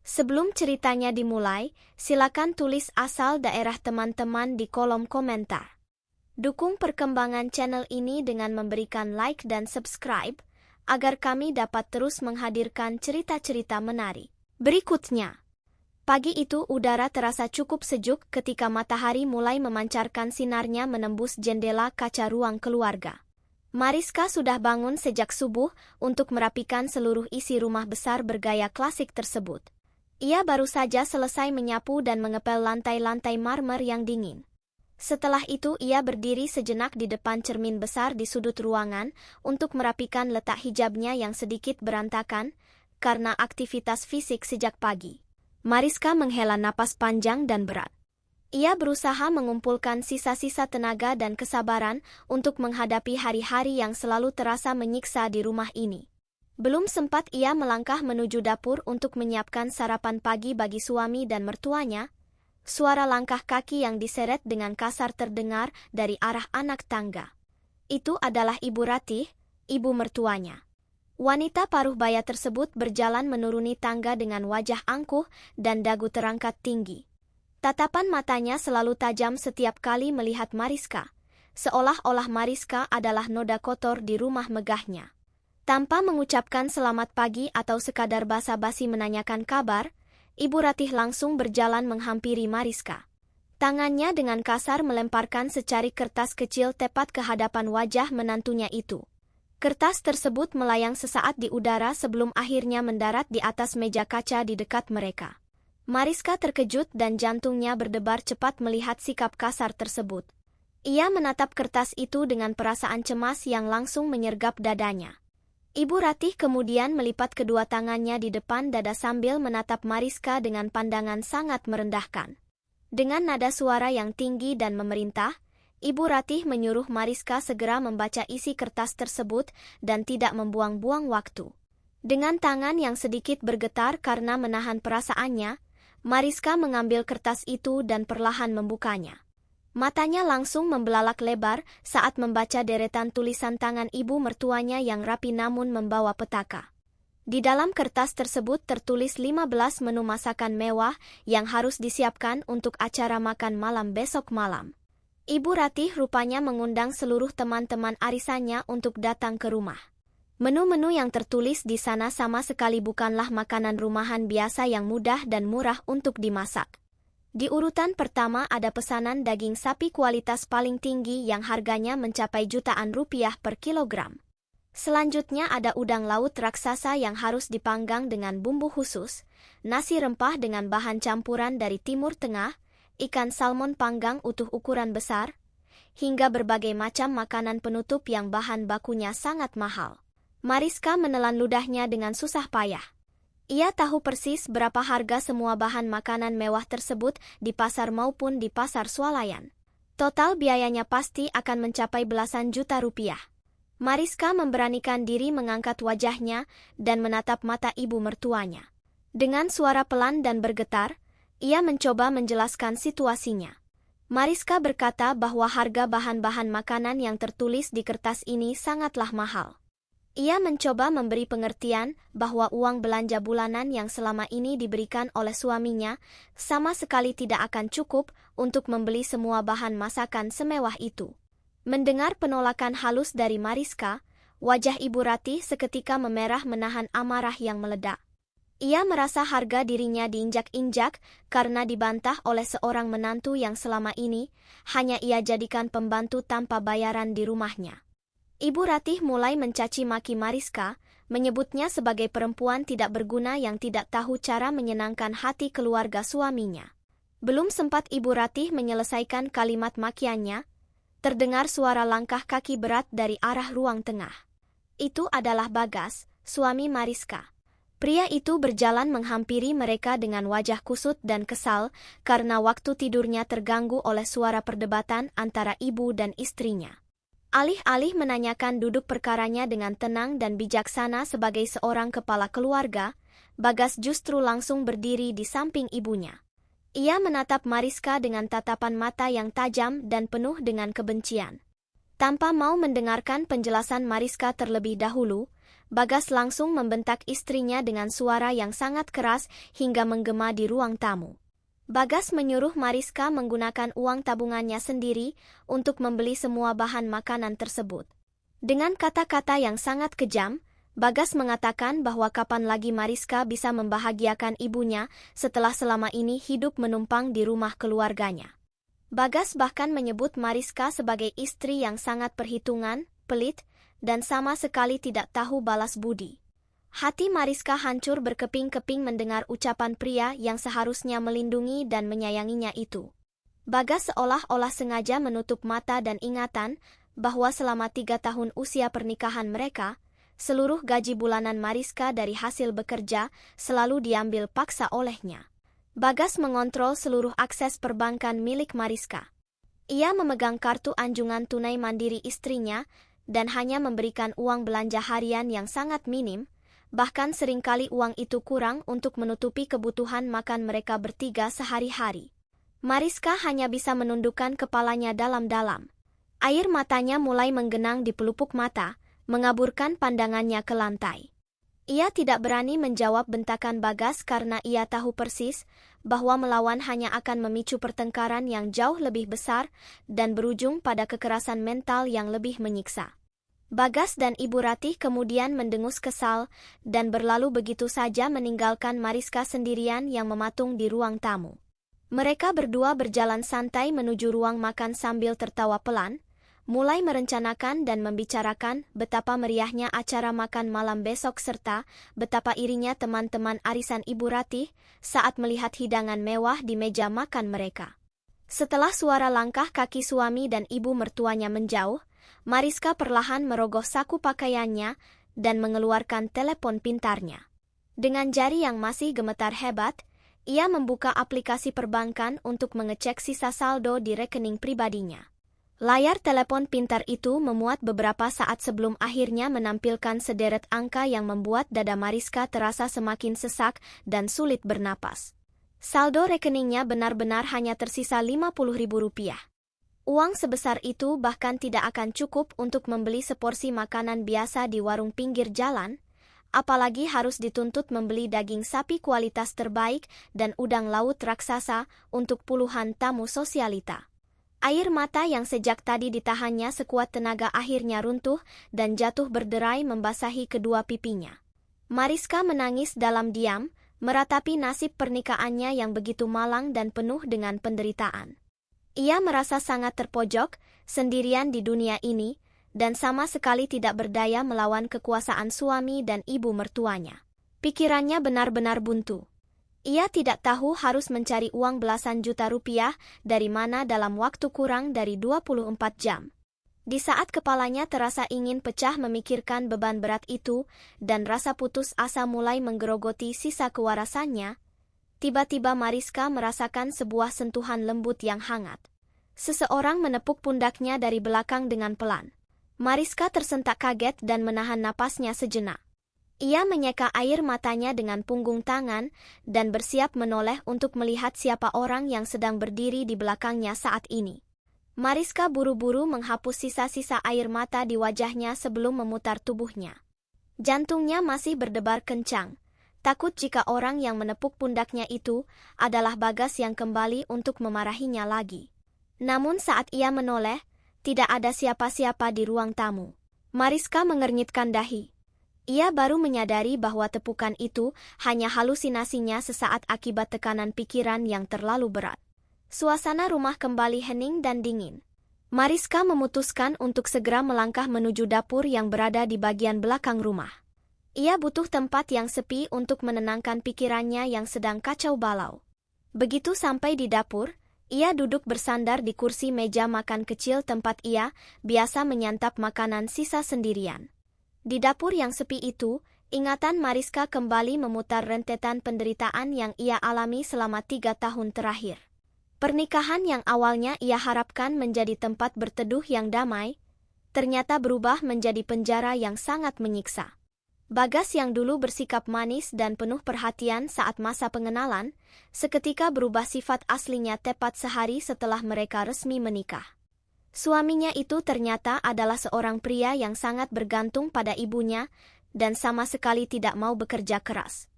Sebelum ceritanya dimulai, silakan tulis asal daerah teman-teman di kolom komentar. Dukung perkembangan channel ini dengan memberikan like dan subscribe, agar kami dapat terus menghadirkan cerita-cerita menarik. Berikutnya, pagi itu udara terasa cukup sejuk ketika matahari mulai memancarkan sinarnya menembus jendela kaca ruang keluarga. Mariska sudah bangun sejak subuh untuk merapikan seluruh isi rumah besar bergaya klasik tersebut. Ia baru saja selesai menyapu dan mengepel lantai-lantai marmer yang dingin. Setelah itu ia berdiri sejenak di depan cermin besar di sudut ruangan untuk merapikan letak hijabnya yang sedikit berantakan karena aktivitas fisik sejak pagi. Mariska menghela napas panjang dan berat. Ia berusaha mengumpulkan sisa-sisa tenaga dan kesabaran untuk menghadapi hari-hari yang selalu terasa menyiksa di rumah ini. Belum sempat ia melangkah menuju dapur untuk menyiapkan sarapan pagi bagi suami dan mertuanya, suara langkah kaki yang diseret dengan kasar terdengar dari arah anak tangga. Itu adalah Ibu Ratih, ibu mertuanya. Wanita paruh baya tersebut berjalan menuruni tangga dengan wajah angkuh dan dagu terangkat tinggi. Tatapan matanya selalu tajam setiap kali melihat Mariska, seolah-olah Mariska adalah noda kotor di rumah megahnya. Tanpa mengucapkan selamat pagi atau sekadar basa-basi menanyakan kabar, Ibu Ratih langsung berjalan menghampiri Mariska. Tangannya dengan kasar melemparkan secari kertas kecil tepat ke hadapan wajah menantunya itu. Kertas tersebut melayang sesaat di udara sebelum akhirnya mendarat di atas meja kaca di dekat mereka. Mariska terkejut dan jantungnya berdebar cepat melihat sikap kasar tersebut. Ia menatap kertas itu dengan perasaan cemas yang langsung menyergap dadanya. Ibu Ratih kemudian melipat kedua tangannya di depan dada sambil menatap Mariska dengan pandangan sangat merendahkan. Dengan nada suara yang tinggi dan memerintah, Ibu Ratih menyuruh Mariska segera membaca isi kertas tersebut dan tidak membuang-buang waktu. Dengan tangan yang sedikit bergetar karena menahan perasaannya, Mariska mengambil kertas itu dan perlahan membukanya. Matanya langsung membelalak lebar saat membaca deretan tulisan tangan ibu mertuanya yang rapi namun membawa petaka. Di dalam kertas tersebut tertulis 15 menu masakan mewah yang harus disiapkan untuk acara makan malam besok malam. Ibu Ratih rupanya mengundang seluruh teman-teman arisannya untuk datang ke rumah. Menu-menu yang tertulis di sana sama sekali bukanlah makanan rumahan biasa yang mudah dan murah untuk dimasak. Di urutan pertama ada pesanan daging sapi kualitas paling tinggi yang harganya mencapai jutaan rupiah per kilogram. Selanjutnya ada udang laut raksasa yang harus dipanggang dengan bumbu khusus, nasi rempah dengan bahan campuran dari Timur Tengah, ikan salmon panggang utuh ukuran besar, hingga berbagai macam makanan penutup yang bahan bakunya sangat mahal. Mariska menelan ludahnya dengan susah payah. Ia tahu persis berapa harga semua bahan makanan mewah tersebut di pasar maupun di pasar swalayan. Total biayanya pasti akan mencapai belasan juta rupiah. Mariska memberanikan diri mengangkat wajahnya dan menatap mata ibu mertuanya. Dengan suara pelan dan bergetar, ia mencoba menjelaskan situasinya. Mariska berkata bahwa harga bahan-bahan makanan yang tertulis di kertas ini sangatlah mahal. Ia mencoba memberi pengertian bahwa uang belanja bulanan yang selama ini diberikan oleh suaminya sama sekali tidak akan cukup untuk membeli semua bahan masakan semewah itu. Mendengar penolakan halus dari Mariska, wajah Ibu Ratih seketika memerah menahan amarah yang meledak. Ia merasa harga dirinya diinjak-injak karena dibantah oleh seorang menantu yang selama ini hanya ia jadikan pembantu tanpa bayaran di rumahnya. Ibu Ratih mulai mencaci maki Mariska, menyebutnya sebagai perempuan tidak berguna yang tidak tahu cara menyenangkan hati keluarga suaminya. Belum sempat Ibu Ratih menyelesaikan kalimat makiannya, terdengar suara langkah kaki berat dari arah ruang tengah. Itu adalah Bagas, suami Mariska. Pria itu berjalan menghampiri mereka dengan wajah kusut dan kesal karena waktu tidurnya terganggu oleh suara perdebatan antara ibu dan istrinya. Alih-alih menanyakan duduk perkaranya dengan tenang dan bijaksana sebagai seorang kepala keluarga, Bagas justru langsung berdiri di samping ibunya. Ia menatap Mariska dengan tatapan mata yang tajam dan penuh dengan kebencian. Tanpa mau mendengarkan penjelasan Mariska terlebih dahulu, Bagas langsung membentak istrinya dengan suara yang sangat keras hingga menggema di ruang tamu. Bagas menyuruh Mariska menggunakan uang tabungannya sendiri untuk membeli semua bahan makanan tersebut. Dengan kata-kata yang sangat kejam, Bagas mengatakan bahwa kapan lagi Mariska bisa membahagiakan ibunya setelah selama ini hidup menumpang di rumah keluarganya. Bagas bahkan menyebut Mariska sebagai istri yang sangat perhitungan, pelit, dan sama sekali tidak tahu balas budi. Hati Mariska hancur berkeping-keping mendengar ucapan pria yang seharusnya melindungi dan menyayanginya itu. Bagas seolah-olah sengaja menutup mata dan ingatan bahwa selama 3 tahun usia pernikahan mereka, seluruh gaji bulanan Mariska dari hasil bekerja selalu diambil paksa olehnya. Bagas mengontrol seluruh akses perbankan milik Mariska. Ia memegang kartu anjungan tunai mandiri istrinya dan hanya memberikan uang belanja harian yang sangat minim, bahkan seringkali uang itu kurang untuk menutupi kebutuhan makan mereka bertiga sehari-hari. Mariska hanya bisa menundukkan kepalanya dalam-dalam. Air matanya mulai menggenang di pelupuk mata, mengaburkan pandangannya ke lantai. Ia tidak berani menjawab bentakan Bagas karena ia tahu persis bahwa melawan hanya akan memicu pertengkaran yang jauh lebih besar dan berujung pada kekerasan mental yang lebih menyiksa. Bagas dan Ibu Ratih kemudian mendengus kesal dan berlalu begitu saja meninggalkan Mariska sendirian yang mematung di ruang tamu. Mereka berdua berjalan santai menuju ruang makan sambil tertawa pelan, mulai merencanakan dan membicarakan betapa meriahnya acara makan malam besok serta betapa irinya teman-teman arisan Ibu Ratih saat melihat hidangan mewah di meja makan mereka. Setelah suara langkah kaki suami dan ibu mertuanya menjauh, Mariska perlahan merogoh saku pakaiannya dan mengeluarkan telepon pintarnya. Dengan jari yang masih gemetar hebat, ia membuka aplikasi perbankan untuk mengecek sisa saldo di rekening pribadinya. Layar telepon pintar itu memuat beberapa saat sebelum akhirnya menampilkan sederet angka yang membuat dada Mariska terasa semakin sesak dan sulit bernapas. Saldo rekeningnya benar-benar hanya tersisa Rp50.000. Uang sebesar itu bahkan tidak akan cukup untuk membeli seporsi makanan biasa di warung pinggir jalan, apalagi harus dituntut membeli daging sapi kualitas terbaik dan udang laut raksasa untuk puluhan tamu sosialita. Air mata yang sejak tadi ditahannya sekuat tenaga akhirnya runtuh dan jatuh berderai membasahi kedua pipinya. Mariska menangis dalam diam, meratapi nasib pernikahannya yang begitu malang dan penuh dengan penderitaan. Ia merasa sangat terpojok, sendirian di dunia ini, dan sama sekali tidak berdaya melawan kekuasaan suami dan ibu mertuanya. Pikirannya benar-benar buntu. Ia tidak tahu harus mencari uang belasan juta rupiah dari mana dalam waktu kurang dari 24 jam. Di saat kepalanya terasa ingin pecah memikirkan beban berat itu dan rasa putus asa mulai menggerogoti sisa kewarasannya, tiba-tiba Mariska merasakan sebuah sentuhan lembut yang hangat. Seseorang menepuk pundaknya dari belakang dengan pelan. Mariska tersentak kaget dan menahan napasnya sejenak. Ia menyeka air matanya dengan punggung tangan dan bersiap menoleh untuk melihat siapa orang yang sedang berdiri di belakangnya saat ini. Mariska buru-buru menghapus sisa-sisa air mata di wajahnya sebelum memutar tubuhnya. Jantungnya masih berdebar kencang, takut jika orang yang menepuk pundaknya itu adalah Bagas yang kembali untuk memarahinya lagi. Namun saat ia menoleh, tidak ada siapa-siapa di ruang tamu. Mariska mengernyitkan dahi. Ia baru menyadari bahwa tepukan itu hanya halusinasinya sesaat akibat tekanan pikiran yang terlalu berat. Suasana rumah kembali hening dan dingin. Mariska memutuskan untuk segera melangkah menuju dapur yang berada di bagian belakang rumah. Ia butuh tempat yang sepi untuk menenangkan pikirannya yang sedang kacau balau. Begitu sampai di dapur, ia duduk bersandar di kursi meja makan kecil tempat ia biasa menyantap makanan sisa sendirian. Di dapur yang sepi itu, ingatan Mariska kembali memutar rentetan penderitaan yang ia alami selama 3 tahun terakhir. Pernikahan yang awalnya ia harapkan menjadi tempat berteduh yang damai, ternyata berubah menjadi penjara yang sangat menyiksa. Bagas yang dulu bersikap manis dan penuh perhatian saat masa pengenalan, seketika berubah sifat aslinya tepat sehari setelah mereka resmi menikah. Suaminya itu ternyata adalah seorang pria yang sangat bergantung pada ibunya dan sama sekali tidak mau bekerja keras.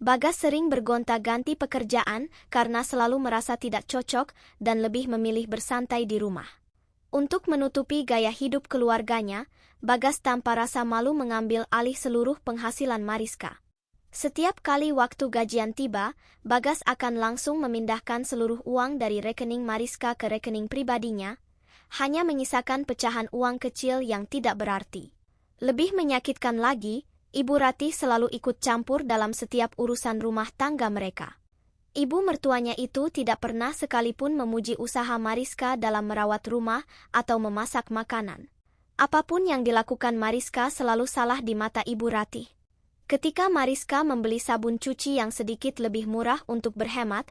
Bagas sering bergonta-ganti pekerjaan karena selalu merasa tidak cocok dan lebih memilih bersantai di rumah. Untuk menutupi gaya hidup keluarganya, Bagas tanpa rasa malu mengambil alih seluruh penghasilan Mariska. Setiap kali waktu gajian tiba, Bagas akan langsung memindahkan seluruh uang dari rekening Mariska ke rekening pribadinya, hanya menyisakan pecahan uang kecil yang tidak berarti. Lebih menyakitkan lagi, Ibu Ratih selalu ikut campur dalam setiap urusan rumah tangga mereka. Ibu mertuanya itu tidak pernah sekalipun memuji usaha Mariska dalam merawat rumah atau memasak makanan. Apapun yang dilakukan Mariska selalu salah di mata Ibu Ratih. Ketika Mariska membeli sabun cuci yang sedikit lebih murah untuk berhemat,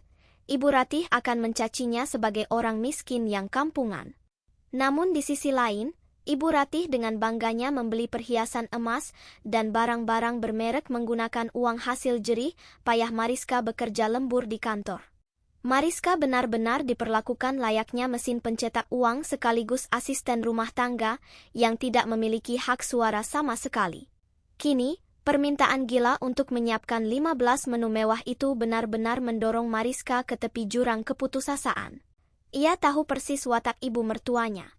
Ibu Ratih akan mencacinya sebagai orang miskin yang kampungan. Namun di sisi lain, Ibu Ratih dengan bangganya membeli perhiasan emas dan barang-barang bermerek menggunakan uang hasil jerih payah Mariska bekerja lembur di kantor. Mariska benar-benar diperlakukan layaknya mesin pencetak uang sekaligus asisten rumah tangga yang tidak memiliki hak suara sama sekali. Kini, permintaan gila untuk menyiapkan 15 menu mewah itu benar-benar mendorong Mariska ke tepi jurang keputusasaan. Ia tahu persis watak ibu mertuanya.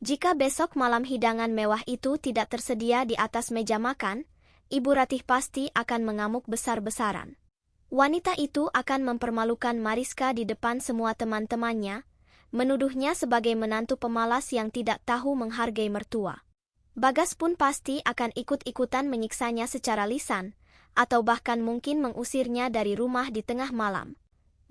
Jika besok malam hidangan mewah itu tidak tersedia di atas meja makan, Ibu Ratih pasti akan mengamuk besar-besaran. Wanita itu akan mempermalukan Mariska di depan semua teman-temannya, menuduhnya sebagai menantu pemalas yang tidak tahu menghargai mertua. Bagas pun pasti akan ikut-ikutan menyiksanya secara lisan, atau bahkan mungkin mengusirnya dari rumah di tengah malam.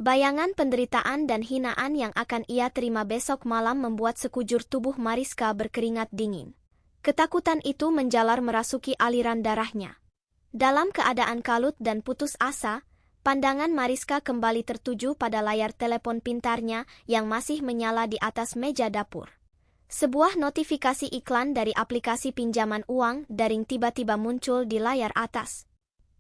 Bayangan penderitaan dan hinaan yang akan ia terima besok malam membuat sekujur tubuh Mariska berkeringat dingin. Ketakutan itu menjalar merasuki aliran darahnya. Dalam keadaan kalut dan putus asa, pandangan Mariska kembali tertuju pada layar telepon pintarnya yang masih menyala di atas meja dapur. Sebuah notifikasi iklan dari aplikasi pinjaman uang daring tiba-tiba muncul di layar atas.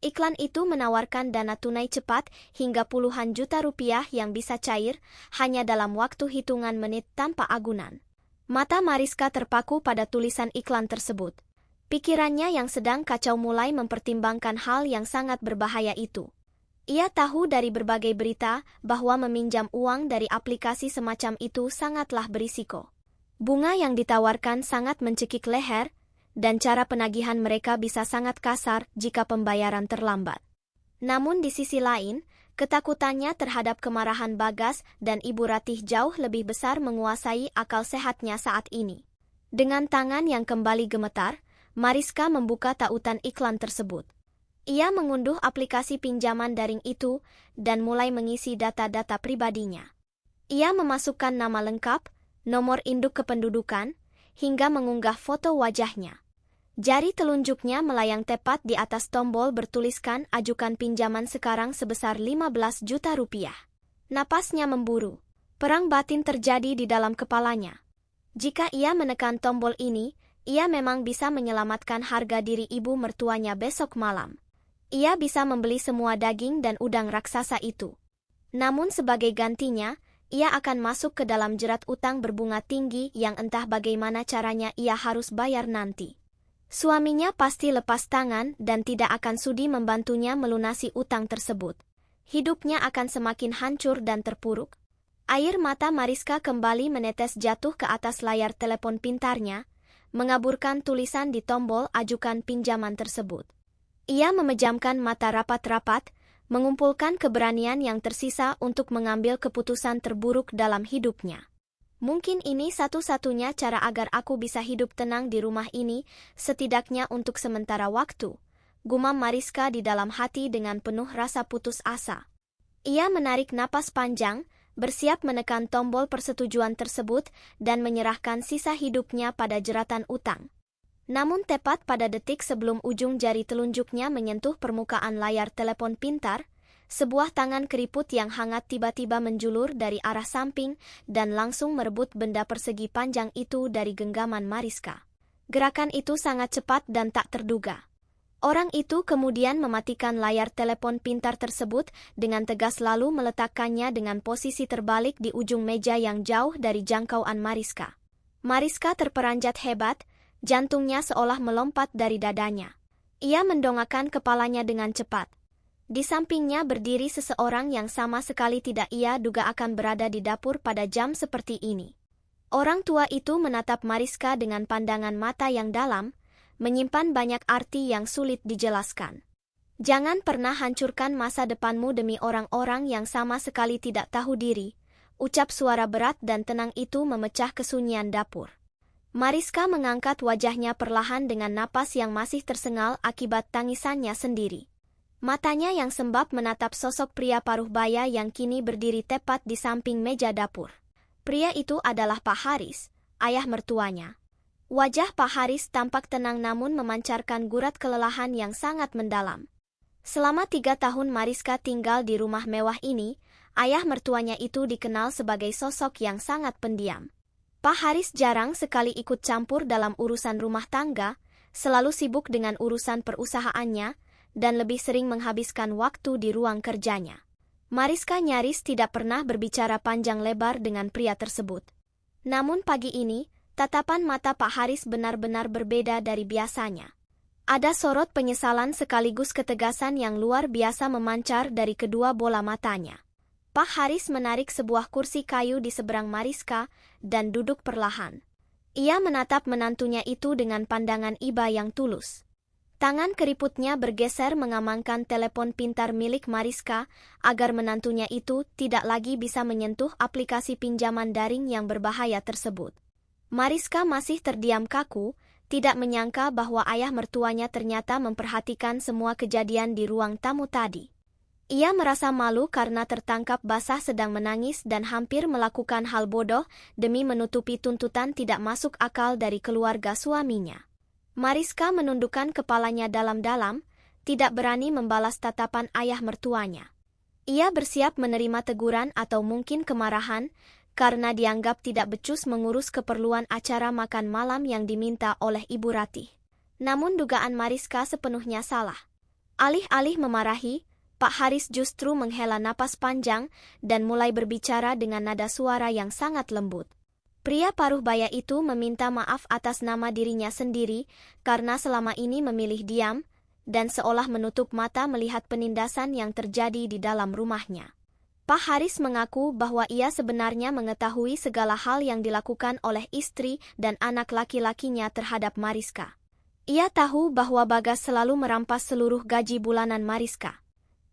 Iklan itu menawarkan dana tunai cepat hingga puluhan juta rupiah yang bisa cair hanya dalam waktu hitungan menit tanpa agunan. Mata Mariska terpaku pada tulisan iklan tersebut. Pikirannya yang sedang kacau mulai mempertimbangkan hal yang sangat berbahaya itu. Ia tahu dari berbagai berita bahwa meminjam uang dari aplikasi semacam itu sangatlah berisiko. Bunga yang ditawarkan sangat mencekik leher, dan cara penagihan mereka bisa sangat kasar jika pembayaran terlambat. Namun di sisi lain, ketakutannya terhadap kemarahan Bagas dan Ibu Ratih jauh lebih besar menguasai akal sehatnya saat ini. Dengan tangan yang kembali gemetar, Mariska membuka tautan iklan tersebut. Ia mengunduh aplikasi pinjaman daring itu dan mulai mengisi data-data pribadinya. Ia memasukkan nama lengkap, nomor induk kependudukan, hingga mengunggah foto wajahnya. Jari telunjuknya melayang tepat di atas tombol bertuliskan ajukan pinjaman sekarang sebesar 15 juta rupiah. Napasnya memburu. Perang batin terjadi di dalam kepalanya. Jika ia menekan tombol ini, ia memang bisa menyelamatkan harga diri ibu mertuanya besok malam. Ia bisa membeli semua daging dan udang raksasa itu. Namun sebagai gantinya, ia akan masuk ke dalam jerat utang berbunga tinggi yang entah bagaimana caranya ia harus bayar nanti. Suaminya pasti lepas tangan dan tidak akan sudi membantunya melunasi utang tersebut. Hidupnya akan semakin hancur dan terpuruk. Air mata Mariska kembali menetes jatuh ke atas layar telepon pintarnya, mengaburkan tulisan di tombol ajukan pinjaman tersebut. Ia memejamkan mata rapat-rapat, mengumpulkan keberanian yang tersisa untuk mengambil keputusan terburuk dalam hidupnya. Mungkin ini satu-satunya cara agar aku bisa hidup tenang di rumah ini, setidaknya untuk sementara waktu, gumam Mariska di dalam hati dengan penuh rasa putus asa. Ia menarik napas panjang, bersiap menekan tombol persetujuan tersebut dan menyerahkan sisa hidupnya pada jeratan utang. Namun tepat pada detik sebelum ujung jari telunjuknya menyentuh permukaan layar telepon pintar, sebuah tangan keriput yang hangat tiba-tiba menjulur dari arah samping dan langsung merebut benda persegi panjang itu dari genggaman Mariska. Gerakan itu sangat cepat dan tak terduga. Orang itu kemudian mematikan layar telepon pintar tersebut dengan tegas lalu meletakkannya dengan posisi terbalik di ujung meja yang jauh dari jangkauan Mariska. Mariska terperanjat hebat, jantungnya seolah melompat dari dadanya. Ia mendongakkan kepalanya dengan cepat. Di sampingnya berdiri seseorang yang sama sekali tidak ia duga akan berada di dapur pada jam seperti ini. Orang tua itu menatap Mariska dengan pandangan mata yang dalam, menyimpan banyak arti yang sulit dijelaskan. Jangan pernah hancurkan masa depanmu demi orang-orang yang sama sekali tidak tahu diri, ucap suara berat dan tenang itu memecah kesunyian dapur. Mariska mengangkat wajahnya perlahan dengan napas yang masih tersengal akibat tangisannya sendiri. Matanya yang sembab menatap sosok pria paruh baya yang kini berdiri tepat di samping meja dapur. Pria itu adalah Pak Haris, ayah mertuanya. Wajah Pak Haris tampak tenang namun memancarkan gurat kelelahan yang sangat mendalam. Selama 3 tahun Mariska tinggal di rumah mewah ini, ayah mertuanya itu dikenal sebagai sosok yang sangat pendiam. Pak Haris jarang sekali ikut campur dalam urusan rumah tangga, selalu sibuk dengan urusan perusahaannya, dan lebih sering menghabiskan waktu di ruang kerjanya. Mariska nyaris tidak pernah berbicara panjang lebar dengan pria tersebut. Namun pagi ini, tatapan mata Pak Haris benar-benar berbeda dari biasanya. Ada sorot penyesalan sekaligus ketegasan yang luar biasa memancar dari kedua bola matanya. Pak Haris menarik sebuah kursi kayu di seberang Mariska dan duduk perlahan. Ia menatap menantunya itu dengan pandangan iba yang tulus. Tangan keriputnya bergeser mengamankan telepon pintar milik Mariska agar menantunya itu tidak lagi bisa menyentuh aplikasi pinjaman daring yang berbahaya tersebut. Mariska masih terdiam kaku, tidak menyangka bahwa ayah mertuanya ternyata memperhatikan semua kejadian di ruang tamu tadi. Ia merasa malu karena tertangkap basah sedang menangis dan hampir melakukan hal bodoh demi menutupi tuntutan tidak masuk akal dari keluarga suaminya. Mariska menundukkan kepalanya dalam-dalam, tidak berani membalas tatapan ayah mertuanya. Ia bersiap menerima teguran atau mungkin kemarahan, karena dianggap tidak becus mengurus keperluan acara makan malam yang diminta oleh Ibu Ratih. Namun dugaan Mariska sepenuhnya salah. Alih-alih memarahi, Pak Haris justru menghela napas panjang dan mulai berbicara dengan nada suara yang sangat lembut. Pria paruh baya itu meminta maaf atas nama dirinya sendiri karena selama ini memilih diam dan seolah menutup mata melihat penindasan yang terjadi di dalam rumahnya. Pak Haris mengaku bahwa ia sebenarnya mengetahui segala hal yang dilakukan oleh istri dan anak laki-lakinya terhadap Mariska. Ia tahu bahwa Bagas selalu merampas seluruh gaji bulanan Mariska.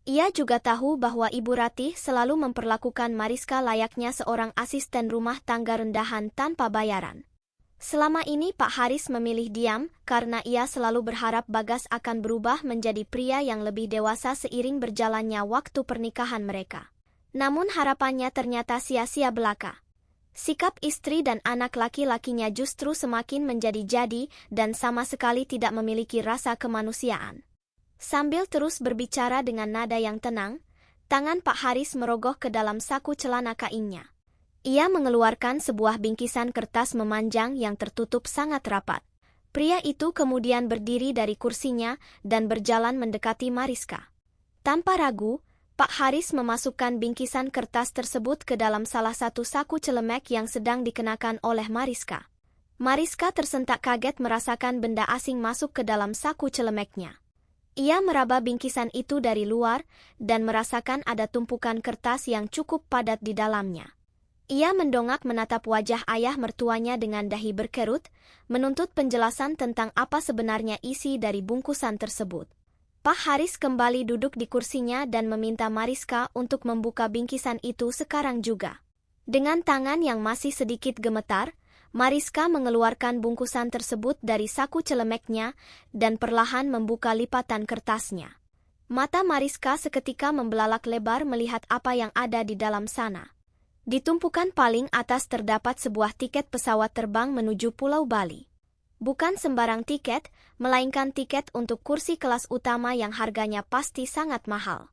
Ia juga tahu bahwa Ibu Ratih selalu memperlakukan Mariska layaknya seorang asisten rumah tangga rendahan tanpa bayaran. Selama ini Pak Haris memilih diam karena ia selalu berharap Bagas akan berubah menjadi pria yang lebih dewasa seiring berjalannya waktu pernikahan mereka. Namun harapannya ternyata sia-sia belaka. Sikap istri dan anak laki-lakinya justru semakin menjadi-jadi dan sama sekali tidak memiliki rasa kemanusiaan. Sambil terus berbicara dengan nada yang tenang, tangan Pak Haris merogoh ke dalam saku celana kainnya. Ia mengeluarkan sebuah bingkisan kertas memanjang yang tertutup sangat rapat. Pria itu kemudian berdiri dari kursinya dan berjalan mendekati Mariska. Tanpa ragu, Pak Haris memasukkan bingkisan kertas tersebut ke dalam salah satu saku celemek yang sedang dikenakan oleh Mariska. Mariska tersentak kaget merasakan benda asing masuk ke dalam saku celemeknya. Ia meraba bingkisan itu dari luar dan merasakan ada tumpukan kertas yang cukup padat di dalamnya. Ia mendongak menatap wajah ayah mertuanya dengan dahi berkerut, menuntut penjelasan tentang apa sebenarnya isi dari bungkusan tersebut. Pak Haris kembali duduk di kursinya dan meminta Mariska untuk membuka bingkisan itu sekarang juga. Dengan tangan yang masih sedikit gemetar, Mariska mengeluarkan bungkusan tersebut dari saku celemeknya dan perlahan membuka lipatan kertasnya. Mata Mariska seketika membelalak lebar melihat apa yang ada di dalam sana. Di tumpukan paling atas terdapat sebuah tiket pesawat terbang menuju Pulau Bali. Bukan sembarang tiket, melainkan tiket untuk kursi kelas utama yang harganya pasti sangat mahal.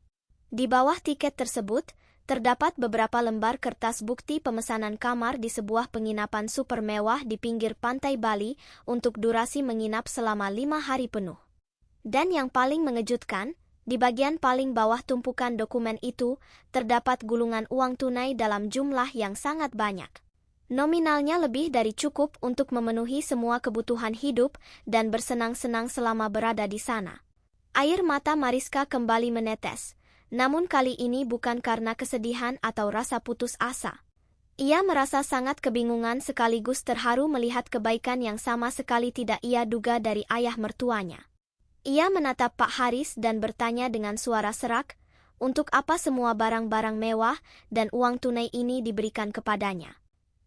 Di bawah tiket tersebut, terdapat beberapa lembar kertas bukti pemesanan kamar di sebuah penginapan super mewah di pinggir pantai Bali untuk durasi menginap selama 5 hari penuh. Dan yang paling mengejutkan, di bagian paling bawah tumpukan dokumen itu, terdapat gulungan uang tunai dalam jumlah yang sangat banyak. Nominalnya lebih dari cukup untuk memenuhi semua kebutuhan hidup dan bersenang-senang selama berada di sana. Air mata Mariska kembali menetes, namun kali ini bukan karena kesedihan atau rasa putus asa. Ia merasa sangat kebingungan sekaligus terharu melihat kebaikan yang sama sekali tidak ia duga dari ayah mertuanya. Ia menatap Pak Haris dan bertanya dengan suara serak, untuk apa semua barang-barang mewah dan uang tunai ini diberikan kepadanya.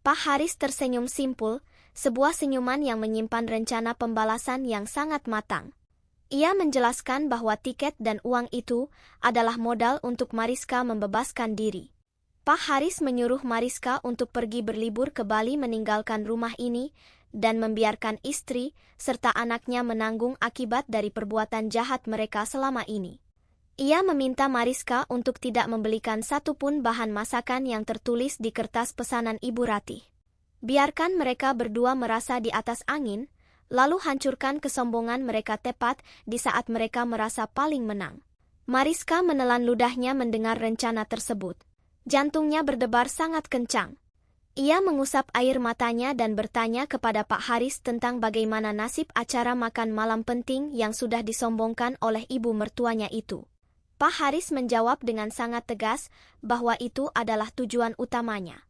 Pak Haris tersenyum simpul, sebuah senyuman yang menyimpan rencana pembalasan yang sangat matang. Ia menjelaskan bahwa tiket dan uang itu adalah modal untuk Mariska membebaskan diri. Pak Haris menyuruh Mariska untuk pergi berlibur ke Bali meninggalkan rumah ini dan membiarkan istri serta anaknya menanggung akibat dari perbuatan jahat mereka selama ini. Ia meminta Mariska untuk tidak membelikan satupun bahan masakan yang tertulis di kertas pesanan Ibu Ratih. Biarkan mereka berdua merasa di atas angin, lalu hancurkan kesombongan mereka tepat di saat mereka merasa paling menang. Mariska menelan ludahnya mendengar rencana tersebut. Jantungnya berdebar sangat kencang. Ia mengusap air matanya dan bertanya kepada Pak Haris tentang bagaimana nasib acara makan malam penting yang sudah disombongkan oleh ibu mertuanya itu. Pak Haris menjawab dengan sangat tegas bahwa itu adalah tujuan utamanya.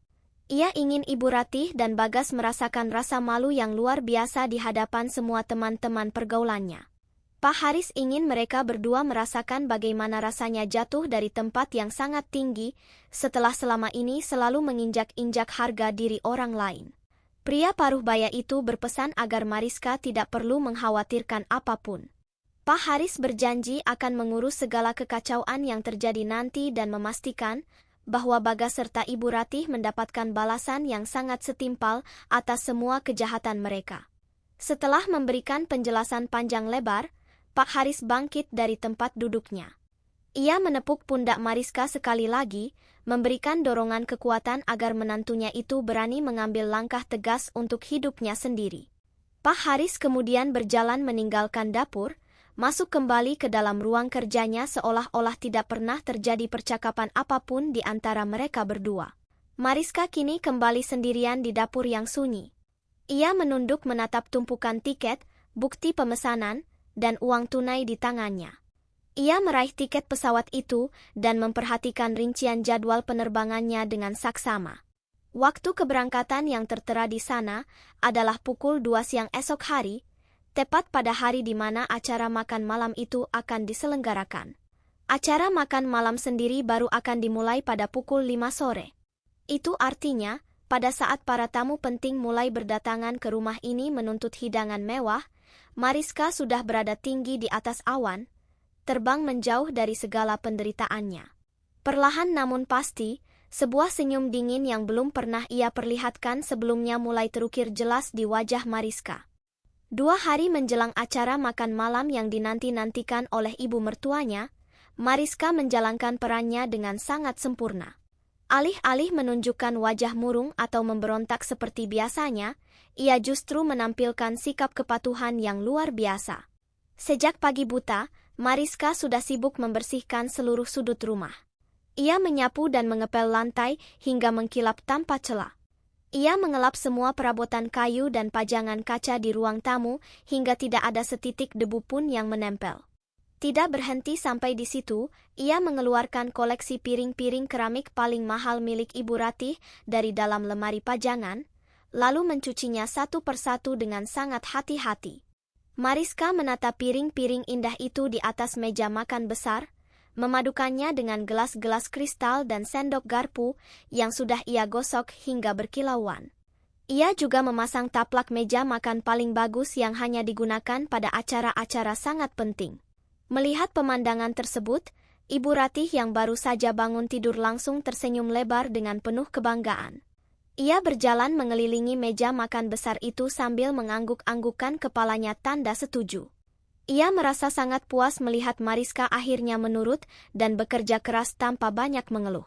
Ia ingin Ibu Ratih dan Bagas merasakan rasa malu yang luar biasa di hadapan semua teman-teman pergaulannya. Pak Haris ingin mereka berdua merasakan bagaimana rasanya jatuh dari tempat yang sangat tinggi setelah selama ini selalu menginjak-injak harga diri orang lain. Pria paruh baya itu berpesan agar Mariska tidak perlu mengkhawatirkan apapun. Pak Haris berjanji akan mengurus segala kekacauan yang terjadi nanti dan memastikan bahwa Bagas serta Ibu Ratih mendapatkan balasan yang sangat setimpal atas semua kejahatan mereka. Setelah memberikan penjelasan panjang lebar, Pak Haris bangkit dari tempat duduknya. Ia menepuk pundak Mariska sekali lagi, memberikan dorongan kekuatan agar menantunya itu berani mengambil langkah tegas untuk hidupnya sendiri. Pak Haris kemudian berjalan meninggalkan dapur, masuk kembali ke dalam ruang kerjanya seolah-olah tidak pernah terjadi percakapan apapun di antara mereka berdua. Mariska kini kembali sendirian di dapur yang sunyi. Ia menunduk menatap tumpukan tiket, bukti pemesanan, dan uang tunai di tangannya. Ia meraih tiket pesawat itu dan memperhatikan rincian jadwal penerbangannya dengan saksama. Waktu keberangkatan yang tertera di sana adalah pukul 2 siang esok hari, tepat pada hari di mana acara makan malam itu akan diselenggarakan. Acara makan malam sendiri baru akan dimulai pada pukul 5 sore. Itu artinya, pada saat para tamu penting mulai berdatangan ke rumah ini menuntut hidangan mewah, Mariska sudah berada tinggi di atas awan, terbang menjauh dari segala penderitaannya. Perlahan namun pasti, sebuah senyum dingin yang belum pernah ia perlihatkan sebelumnya mulai terukir jelas di wajah Mariska. 2 hari menjelang acara makan malam yang dinanti-nantikan oleh ibu mertuanya, Mariska menjalankan perannya dengan sangat sempurna. Alih-alih menunjukkan wajah murung atau memberontak seperti biasanya, ia justru menampilkan sikap kepatuhan yang luar biasa. Sejak pagi buta, Mariska sudah sibuk membersihkan seluruh sudut rumah. Ia menyapu dan mengepel lantai hingga mengkilap tanpa celah. Ia mengelap semua perabotan kayu dan pajangan kaca di ruang tamu hingga tidak ada setitik debu pun yang menempel. Tidak berhenti sampai di situ, ia mengeluarkan koleksi piring-piring keramik paling mahal milik Ibu Ratih dari dalam lemari pajangan, lalu mencucinya satu persatu dengan sangat hati-hati. Mariska menata piring-piring indah itu di atas meja makan besar, memadukannya dengan gelas-gelas kristal dan sendok garpu yang sudah ia gosok hingga berkilauan. Ia juga memasang taplak meja makan paling bagus yang hanya digunakan pada acara-acara sangat penting. Melihat pemandangan tersebut, Ibu Ratih yang baru saja bangun tidur langsung tersenyum lebar dengan penuh kebanggaan. Ia berjalan mengelilingi meja makan besar itu sambil mengangguk-anggukkan kepalanya tanda setuju. Ia merasa sangat puas melihat Mariska akhirnya menurut dan bekerja keras tanpa banyak mengeluh.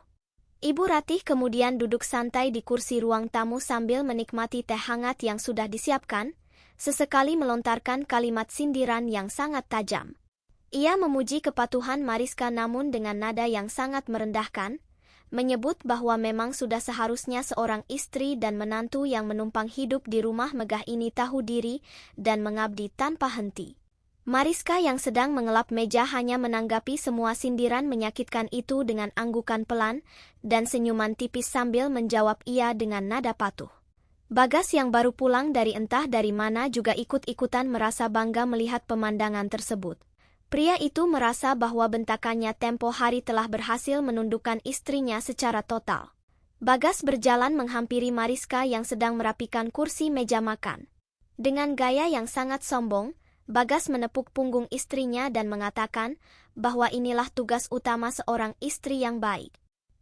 Ibu Ratih kemudian duduk santai di kursi ruang tamu sambil menikmati teh hangat yang sudah disiapkan, sesekali melontarkan kalimat sindiran yang sangat tajam. Ia memuji kepatuhan Mariska namun dengan nada yang sangat merendahkan, menyebut bahwa memang sudah seharusnya seorang istri dan menantu yang menumpang hidup di rumah megah ini tahu diri dan mengabdi tanpa henti. Mariska yang sedang mengelap meja hanya menanggapi semua sindiran menyakitkan itu dengan anggukan pelan dan senyuman tipis sambil menjawab iya dengan nada patuh. Bagas yang baru pulang dari entah dari mana juga ikut-ikutan merasa bangga melihat pemandangan tersebut. Pria itu merasa bahwa bentakannya tempo hari telah berhasil menundukkan istrinya secara total. Bagas berjalan menghampiri Mariska yang sedang merapikan kursi meja makan. Dengan gaya yang sangat sombong, Bagas menepuk punggung istrinya dan mengatakan bahwa inilah tugas utama seorang istri yang baik.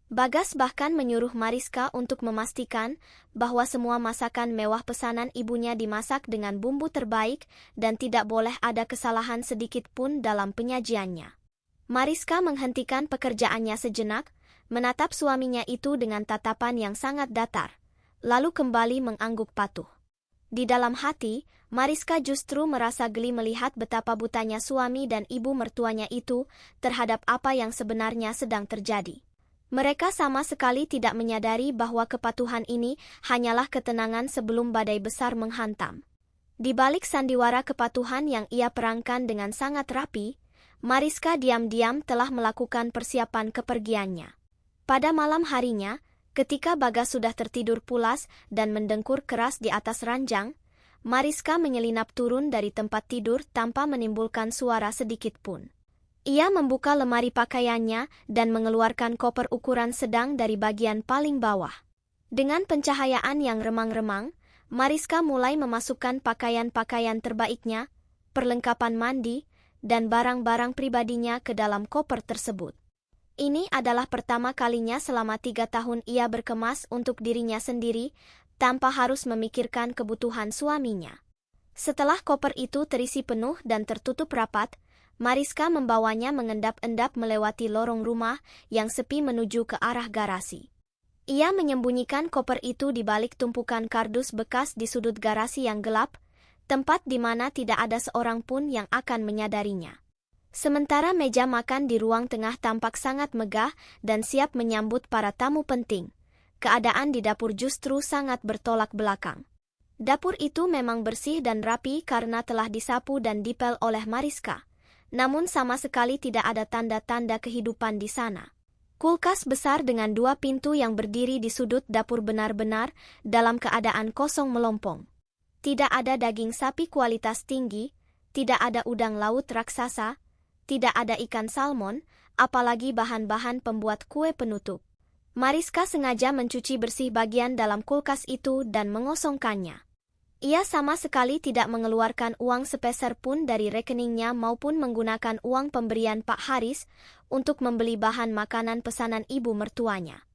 Bagas bahkan menyuruh Mariska untuk memastikan bahwa semua masakan mewah pesanan ibunya dimasak dengan bumbu terbaik dan tidak boleh ada kesalahan sedikit pun dalam penyajiannya. Mariska menghentikan pekerjaannya sejenak, menatap suaminya itu dengan tatapan yang sangat datar, lalu kembali mengangguk patuh. Di dalam hati, Mariska justru merasa geli melihat betapa butanya suami dan ibu mertuanya itu terhadap apa yang sebenarnya sedang terjadi. Mereka sama sekali tidak menyadari bahwa kepatuhan ini hanyalah ketenangan sebelum badai besar menghantam. Di balik sandiwara kepatuhan yang ia perangkan dengan sangat rapi, Mariska diam-diam telah melakukan persiapan kepergiannya. Pada malam harinya, ketika Bagas sudah tertidur pulas dan mendengkur keras di atas ranjang, Mariska menyelinap turun dari tempat tidur tanpa menimbulkan suara sedikit pun. Ia membuka lemari pakaiannya dan mengeluarkan koper ukuran sedang dari bagian paling bawah. Dengan pencahayaan yang remang-remang, Mariska mulai memasukkan pakaian-pakaian terbaiknya, perlengkapan mandi, dan barang-barang pribadinya ke dalam koper tersebut. Ini adalah pertama kalinya selama 3 tahun ia berkemas untuk dirinya sendiri, tanpa harus memikirkan kebutuhan suaminya. Setelah koper itu terisi penuh dan tertutup rapat, Mariska membawanya mengendap-endap melewati lorong rumah yang sepi menuju ke arah garasi. Ia menyembunyikan koper itu di balik tumpukan kardus bekas di sudut garasi yang gelap, tempat di mana tidak ada seorang pun yang akan menyadarinya. Sementara meja makan di ruang tengah tampak sangat megah dan siap menyambut para tamu penting, keadaan di dapur justru sangat bertolak belakang. Dapur itu memang bersih dan rapi karena telah disapu dan dipel oleh Mariska, namun sama sekali tidak ada tanda-tanda kehidupan di sana. Kulkas besar dengan 2 pintu yang berdiri di sudut dapur benar-benar dalam keadaan kosong melompong. Tidak ada daging sapi kualitas tinggi, tidak ada udang laut raksasa, tidak ada ikan salmon, apalagi bahan-bahan pembuat kue penutup. Mariska sengaja mencuci bersih bagian dalam kulkas itu dan mengosongkannya. Ia sama sekali tidak mengeluarkan uang sepeser pun dari rekeningnya maupun menggunakan uang pemberian Pak Haris untuk membeli bahan makanan pesanan ibu mertuanya.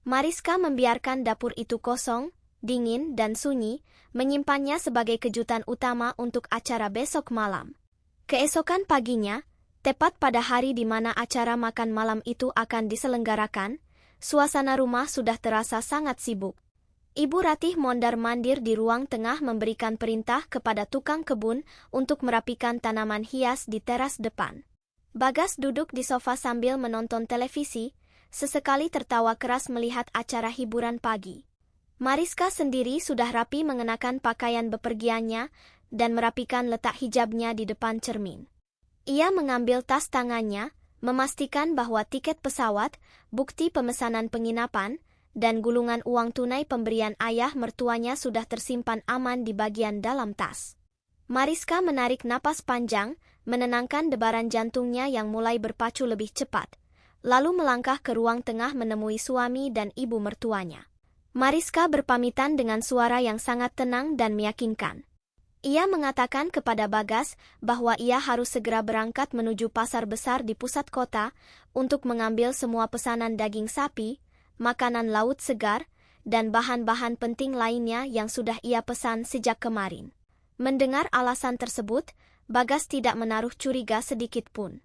Mariska membiarkan dapur itu kosong, dingin dan sunyi, menyimpannya sebagai kejutan utama untuk acara besok malam. Keesokan paginya, tepat pada hari di mana acara makan malam itu akan diselenggarakan, suasana rumah sudah terasa sangat sibuk. Ibu Ratih mondar-mandir di ruang tengah memberikan perintah kepada tukang kebun untuk merapikan tanaman hias di teras depan. Bagas duduk di sofa sambil menonton televisi, sesekali tertawa keras melihat acara hiburan pagi. Mariska sendiri sudah rapi mengenakan pakaian bepergiannya dan merapikan letak hijabnya di depan cermin. Ia mengambil tas tangannya, memastikan bahwa tiket pesawat, bukti pemesanan penginapan, dan gulungan uang tunai pemberian ayah mertuanya sudah tersimpan aman di bagian dalam tas. Mariska menarik napas panjang, menenangkan debaran jantungnya yang mulai berpacu lebih cepat, lalu melangkah ke ruang tengah menemui suami dan ibu mertuanya. Mariska berpamitan dengan suara yang sangat tenang dan meyakinkan. Ia mengatakan kepada Bagas bahwa ia harus segera berangkat menuju pasar besar di pusat kota untuk mengambil semua pesanan daging sapi, makanan laut segar, dan bahan-bahan penting lainnya yang sudah ia pesan sejak kemarin. Mendengar alasan tersebut, Bagas tidak menaruh curiga sedikit pun.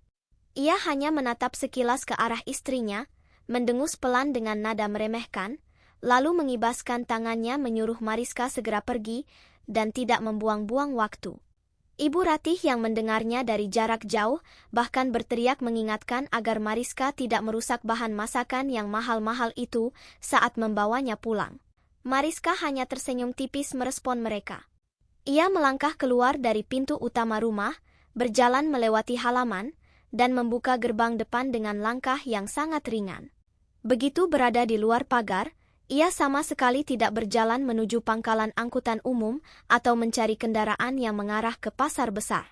Ia hanya menatap sekilas ke arah istrinya, mendengus pelan dengan nada meremehkan, lalu mengibaskan tangannya menyuruh Mariska segera pergi dan tidak membuang-buang waktu. Ibu Ratih yang mendengarnya dari jarak jauh bahkan berteriak mengingatkan agar Mariska tidak merusak bahan masakan yang mahal-mahal itu saat membawanya pulang. Mariska hanya tersenyum tipis merespon mereka. Ia melangkah keluar dari pintu utama rumah, berjalan melewati halaman, dan membuka gerbang depan dengan langkah yang sangat ringan. Begitu berada di luar pagar, ia sama sekali tidak berjalan menuju pangkalan angkutan umum atau mencari kendaraan yang mengarah ke pasar besar.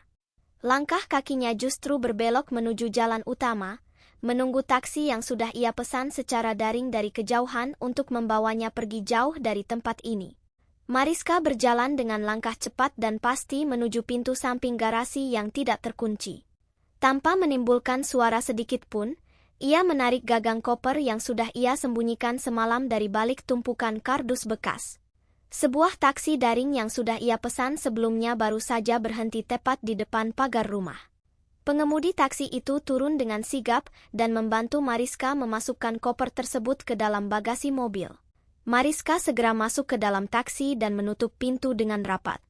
Langkah kakinya justru berbelok menuju jalan utama, menunggu taksi yang sudah ia pesan secara daring dari kejauhan untuk membawanya pergi jauh dari tempat ini. Mariska berjalan dengan langkah cepat dan pasti menuju pintu samping garasi yang tidak terkunci. Tanpa menimbulkan suara sedikit pun, ia menarik gagang koper yang sudah ia sembunyikan semalam dari balik tumpukan kardus bekas. Sebuah taksi daring yang sudah ia pesan sebelumnya baru saja berhenti tepat di depan pagar rumah. Pengemudi taksi itu turun dengan sigap dan membantu Mariska memasukkan koper tersebut ke dalam bagasi mobil. Mariska segera masuk ke dalam taksi dan menutup pintu dengan rapat.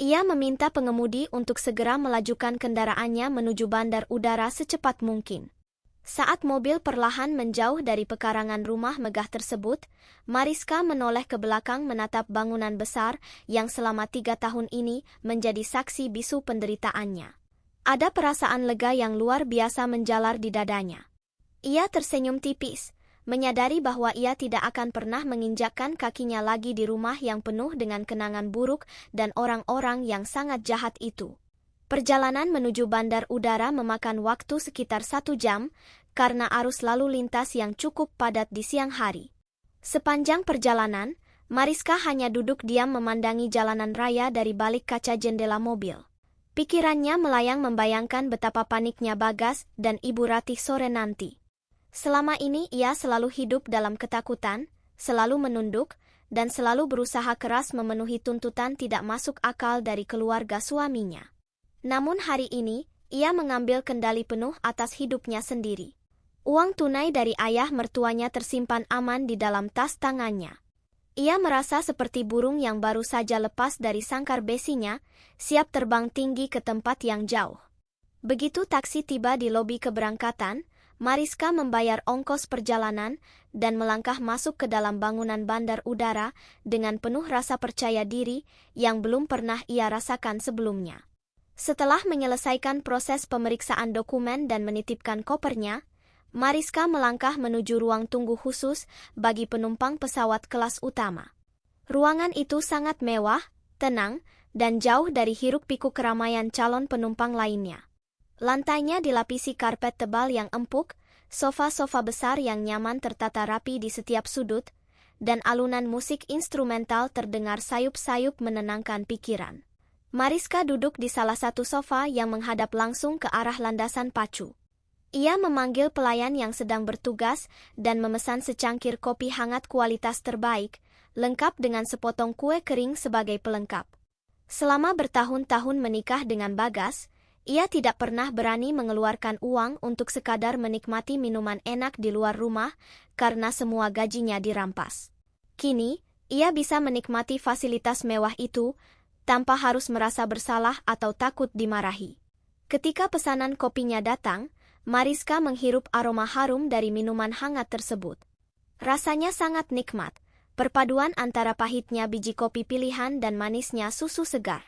Ia meminta pengemudi untuk segera melajukan kendaraannya menuju bandar udara secepat mungkin. Saat mobil perlahan menjauh dari pekarangan rumah megah tersebut, Mariska menoleh ke belakang menatap bangunan besar yang selama 3 tahun ini menjadi saksi bisu penderitaannya. Ada perasaan lega yang luar biasa menjalar di dadanya. Ia tersenyum tipis, menyadari bahwa ia tidak akan pernah menginjakkan kakinya lagi di rumah yang penuh dengan kenangan buruk dan orang-orang yang sangat jahat itu. Perjalanan menuju bandar udara memakan waktu sekitar 1 jam, karena arus lalu lintas yang cukup padat di siang hari. Sepanjang perjalanan, Mariska hanya duduk diam memandangi jalanan raya dari balik kaca jendela mobil. Pikirannya melayang membayangkan betapa paniknya Bagas dan Ibu Ratih sore nanti. Selama ini ia selalu hidup dalam ketakutan, selalu menunduk, dan selalu berusaha keras memenuhi tuntutan tidak masuk akal dari keluarga suaminya. Namun hari ini, ia mengambil kendali penuh atas hidupnya sendiri. Uang tunai dari ayah mertuanya tersimpan aman di dalam tas tangannya. Ia merasa seperti burung yang baru saja lepas dari sangkar besinya, siap terbang tinggi ke tempat yang jauh. Begitu taksi tiba di lobi keberangkatan, Mariska membayar ongkos perjalanan dan melangkah masuk ke dalam bangunan bandar udara dengan penuh rasa percaya diri yang belum pernah ia rasakan sebelumnya. Setelah menyelesaikan proses pemeriksaan dokumen dan menitipkan kopernya, Mariska melangkah menuju ruang tunggu khusus bagi penumpang pesawat kelas utama. Ruangan itu sangat mewah, tenang, dan jauh dari hiruk-pikuk keramaian calon penumpang lainnya. Lantainya dilapisi karpet tebal yang empuk, sofa-sofa besar yang nyaman tertata rapi di setiap sudut, dan alunan musik instrumental terdengar sayup-sayup menenangkan pikiran. Mariska duduk di salah satu sofa yang menghadap langsung ke arah landasan pacu. Ia memanggil pelayan yang sedang bertugas dan memesan secangkir kopi hangat kualitas terbaik, lengkap dengan sepotong kue kering sebagai pelengkap. Selama bertahun-tahun menikah dengan Bagas, ia tidak pernah berani mengeluarkan uang untuk sekadar menikmati minuman enak di luar rumah karena semua gajinya dirampas. Kini, ia bisa menikmati fasilitas mewah itu tanpa harus merasa bersalah atau takut dimarahi. Ketika pesanan kopinya datang, Mariska menghirup aroma harum dari minuman hangat tersebut. Rasanya sangat nikmat, perpaduan antara pahitnya biji kopi pilihan dan manisnya susu segar.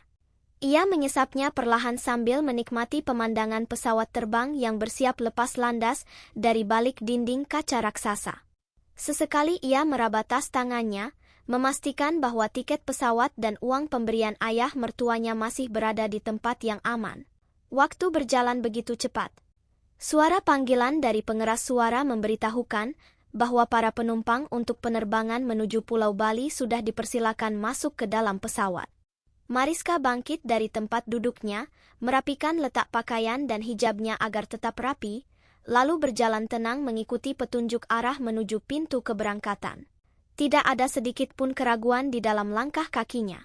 Ia menyesapnya perlahan sambil menikmati pemandangan pesawat terbang yang bersiap lepas landas dari balik dinding kaca raksasa. Sesekali ia meraba tas tangannya, memastikan bahwa tiket pesawat dan uang pemberian ayah mertuanya masih berada di tempat yang aman. Waktu berjalan begitu cepat. Suara panggilan dari pengeras suara memberitahukan bahwa para penumpang untuk penerbangan menuju Pulau Bali sudah dipersilakan masuk ke dalam pesawat. Mariska bangkit dari tempat duduknya, merapikan letak pakaian dan hijabnya agar tetap rapi, lalu berjalan tenang mengikuti petunjuk arah menuju pintu keberangkatan. Tidak ada sedikit pun keraguan di dalam langkah kakinya.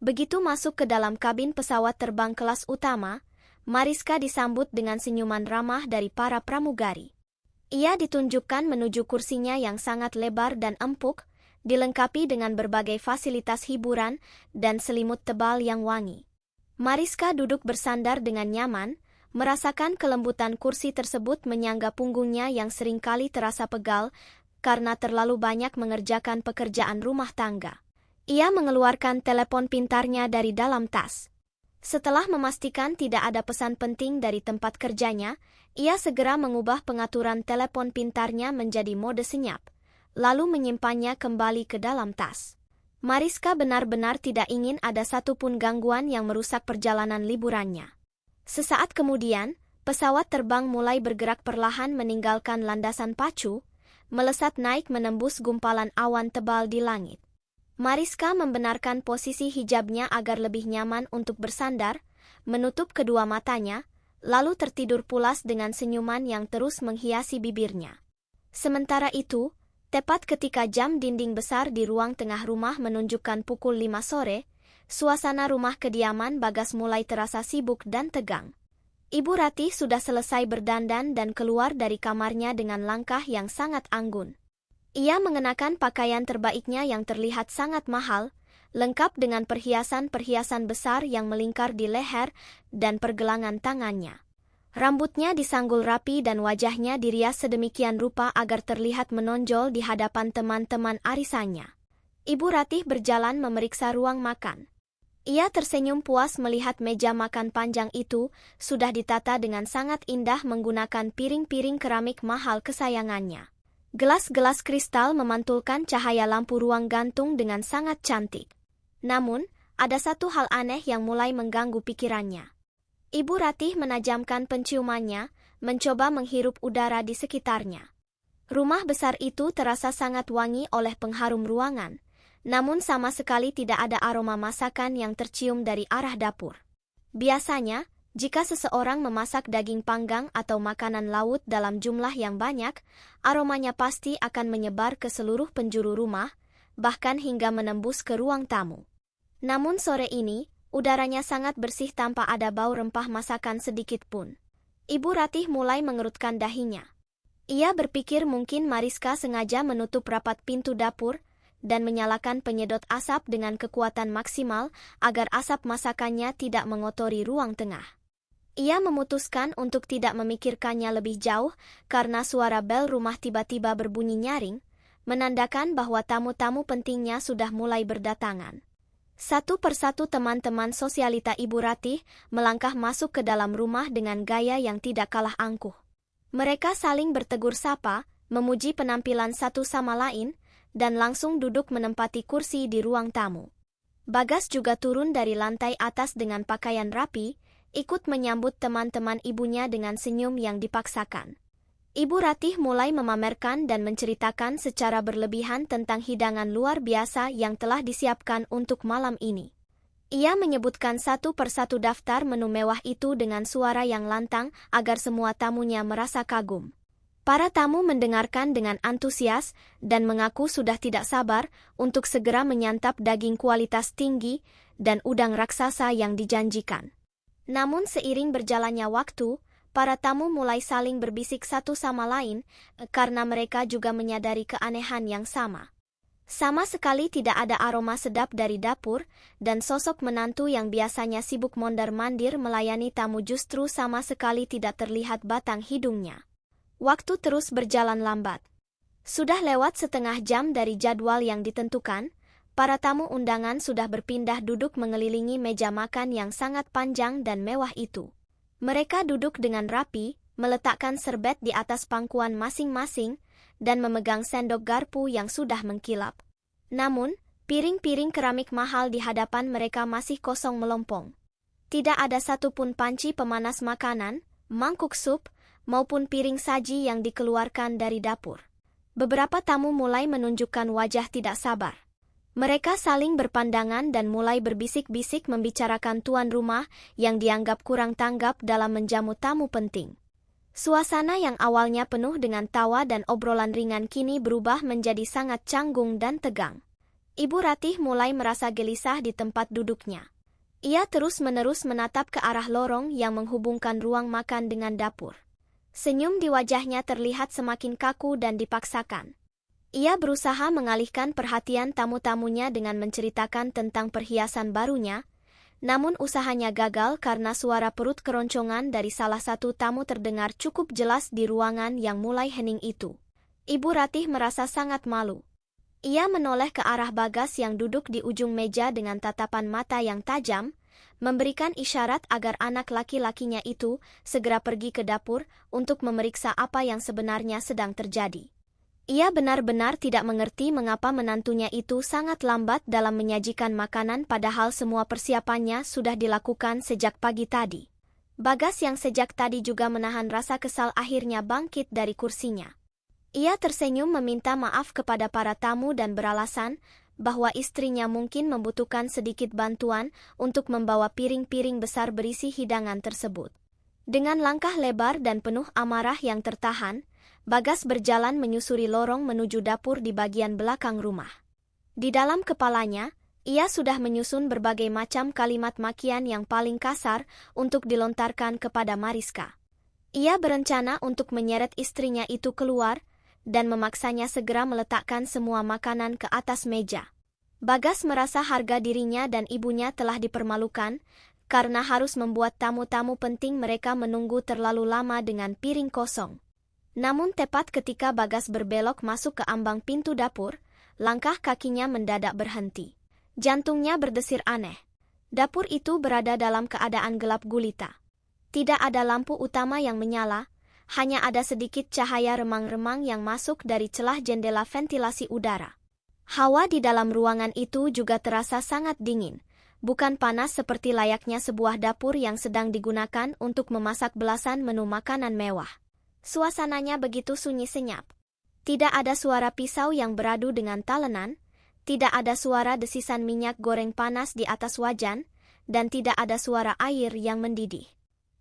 Begitu masuk ke dalam kabin pesawat terbang kelas utama, Mariska disambut dengan senyuman ramah dari para pramugari. Ia ditunjukkan menuju kursinya yang sangat lebar dan empuk, dilengkapi dengan berbagai fasilitas hiburan dan selimut tebal yang wangi. Mariska duduk bersandar dengan nyaman, merasakan kelembutan kursi tersebut menyangga punggungnya yang seringkali terasa pegal karena terlalu banyak mengerjakan pekerjaan rumah tangga. Ia mengeluarkan telepon pintarnya dari dalam tas. Setelah memastikan tidak ada pesan penting dari tempat kerjanya, ia segera mengubah pengaturan telepon pintarnya menjadi mode senyap, lalu menyimpannya kembali ke dalam tas. Mariska benar-benar tidak ingin ada satupun gangguan yang merusak perjalanan liburannya. Sesaat kemudian, pesawat terbang mulai bergerak perlahan meninggalkan landasan pacu, melesat naik menembus gumpalan awan tebal di langit. Mariska membenarkan posisi hijabnya agar lebih nyaman untuk bersandar, menutup kedua matanya, lalu tertidur pulas dengan senyuman yang terus menghiasi bibirnya. Sementara itu, tepat ketika jam dinding besar di ruang tengah rumah menunjukkan pukul 5 sore, suasana rumah kediaman Bagas mulai terasa sibuk dan tegang. Ibu Ratih sudah selesai berdandan dan keluar dari kamarnya dengan langkah yang sangat anggun. Ia mengenakan pakaian terbaiknya yang terlihat sangat mahal, lengkap dengan perhiasan-perhiasan besar yang melingkar di leher dan pergelangan tangannya. Rambutnya disanggul rapi dan wajahnya dirias sedemikian rupa agar terlihat menonjol di hadapan teman-teman arisannya. Ibu Ratih berjalan memeriksa ruang makan. Ia tersenyum puas melihat meja makan panjang itu sudah ditata dengan sangat indah menggunakan piring-piring keramik mahal kesayangannya. Gelas-gelas kristal memantulkan cahaya lampu ruang gantung dengan sangat cantik. Namun, ada satu hal aneh yang mulai mengganggu pikirannya. Ibu Ratih menajamkan penciumannya, mencoba menghirup udara di sekitarnya. Rumah besar itu terasa sangat wangi oleh pengharum ruangan, namun sama sekali tidak ada aroma masakan yang tercium dari arah dapur. Biasanya, jika seseorang memasak daging panggang atau makanan laut dalam jumlah yang banyak, aromanya pasti akan menyebar ke seluruh penjuru rumah, bahkan hingga menembus ke ruang tamu. Namun sore ini, udaranya sangat bersih tanpa ada bau rempah masakan sedikit pun. Ibu Ratih mulai mengerutkan dahinya. Ia berpikir mungkin Mariska sengaja menutup rapat pintu dapur dan menyalakan penyedot asap dengan kekuatan maksimal agar asap masakannya tidak mengotori ruang tengah. Ia memutuskan untuk tidak memikirkannya lebih jauh karena suara bel rumah tiba-tiba berbunyi nyaring, menandakan bahwa tamu-tamu pentingnya sudah mulai berdatangan. Satu persatu teman-teman sosialita Ibu Ratih melangkah masuk ke dalam rumah dengan gaya yang tidak kalah angkuh. Mereka saling bertegur sapa, memuji penampilan satu sama lain, dan langsung duduk menempati kursi di ruang tamu. Bagas juga turun dari lantai atas dengan pakaian rapi, ikut menyambut teman-teman ibunya dengan senyum yang dipaksakan. Ibu Ratih mulai memamerkan dan menceritakan secara berlebihan tentang hidangan luar biasa yang telah disiapkan untuk malam ini. Ia menyebutkan satu persatu daftar menu mewah itu dengan suara yang lantang agar semua tamunya merasa kagum. Para tamu mendengarkan dengan antusias dan mengaku sudah tidak sabar untuk segera menyantap daging kualitas tinggi dan udang raksasa yang dijanjikan. Namun seiring berjalannya waktu, para tamu mulai saling berbisik satu sama lain karena mereka juga menyadari keanehan yang sama. Sama sekali tidak ada aroma sedap dari dapur, dan sosok menantu yang biasanya sibuk mondar-mandir melayani tamu justru sama sekali tidak terlihat batang hidungnya. Waktu terus berjalan lambat. Sudah lewat setengah jam dari jadwal yang ditentukan, para tamu undangan sudah berpindah duduk mengelilingi meja makan yang sangat panjang dan mewah itu. Mereka duduk dengan rapi, meletakkan serbet di atas pangkuan masing-masing, dan memegang sendok garpu yang sudah mengkilap. Namun, piring-piring keramik mahal di hadapan mereka masih kosong melompong. Tidak ada satupun panci pemanas makanan, mangkuk sup, maupun piring saji yang dikeluarkan dari dapur. Beberapa tamu mulai menunjukkan wajah tidak sabar. Mereka saling berpandangan dan mulai berbisik-bisik membicarakan tuan rumah yang dianggap kurang tanggap dalam menjamu tamu penting. Suasana yang awalnya penuh dengan tawa dan obrolan ringan kini berubah menjadi sangat canggung dan tegang. Ibu Ratih mulai merasa gelisah di tempat duduknya. Ia terus-menerus menatap ke arah lorong yang menghubungkan ruang makan dengan dapur. Senyum di wajahnya terlihat semakin kaku dan dipaksakan. Ia berusaha mengalihkan perhatian tamu-tamunya dengan menceritakan tentang perhiasan barunya, namun usahanya gagal karena suara perut keroncongan dari salah satu tamu terdengar cukup jelas di ruangan yang mulai hening itu. Ibu Ratih merasa sangat malu. Ia menoleh ke arah Bagas yang duduk di ujung meja dengan tatapan mata yang tajam, memberikan isyarat agar anak laki-lakinya itu segera pergi ke dapur untuk memeriksa apa yang sebenarnya sedang terjadi. Ia benar-benar tidak mengerti mengapa menantunya itu sangat lambat dalam menyajikan makanan padahal semua persiapannya sudah dilakukan sejak pagi tadi. Bagas yang sejak tadi juga menahan rasa kesal akhirnya bangkit dari kursinya. Ia tersenyum meminta maaf kepada para tamu dan beralasan bahwa istrinya mungkin membutuhkan sedikit bantuan untuk membawa piring-piring besar berisi hidangan tersebut. Dengan langkah lebar dan penuh amarah yang tertahan, Bagas berjalan menyusuri lorong menuju dapur di bagian belakang rumah. Di dalam kepalanya, ia sudah menyusun berbagai macam kalimat makian yang paling kasar untuk dilontarkan kepada Mariska. Ia berencana untuk menyeret istrinya itu keluar dan memaksanya segera meletakkan semua makanan ke atas meja. Bagas merasa harga dirinya dan ibunya telah dipermalukan karena harus membuat tamu-tamu penting mereka menunggu terlalu lama dengan piring kosong. Namun tepat ketika Bagas berbelok masuk ke ambang pintu dapur, langkah kakinya mendadak berhenti. Jantungnya berdesir aneh. Dapur itu berada dalam keadaan gelap gulita. Tidak ada lampu utama yang menyala, hanya ada sedikit cahaya remang-remang yang masuk dari celah jendela ventilasi udara. Hawa di dalam ruangan itu juga terasa sangat dingin, bukan panas seperti layaknya sebuah dapur yang sedang digunakan untuk memasak belasan menu makanan mewah. Suasananya begitu sunyi senyap. Tidak ada suara pisau yang beradu dengan talenan, tidak ada suara desisan minyak goreng panas di atas wajan, dan tidak ada suara air yang mendidih.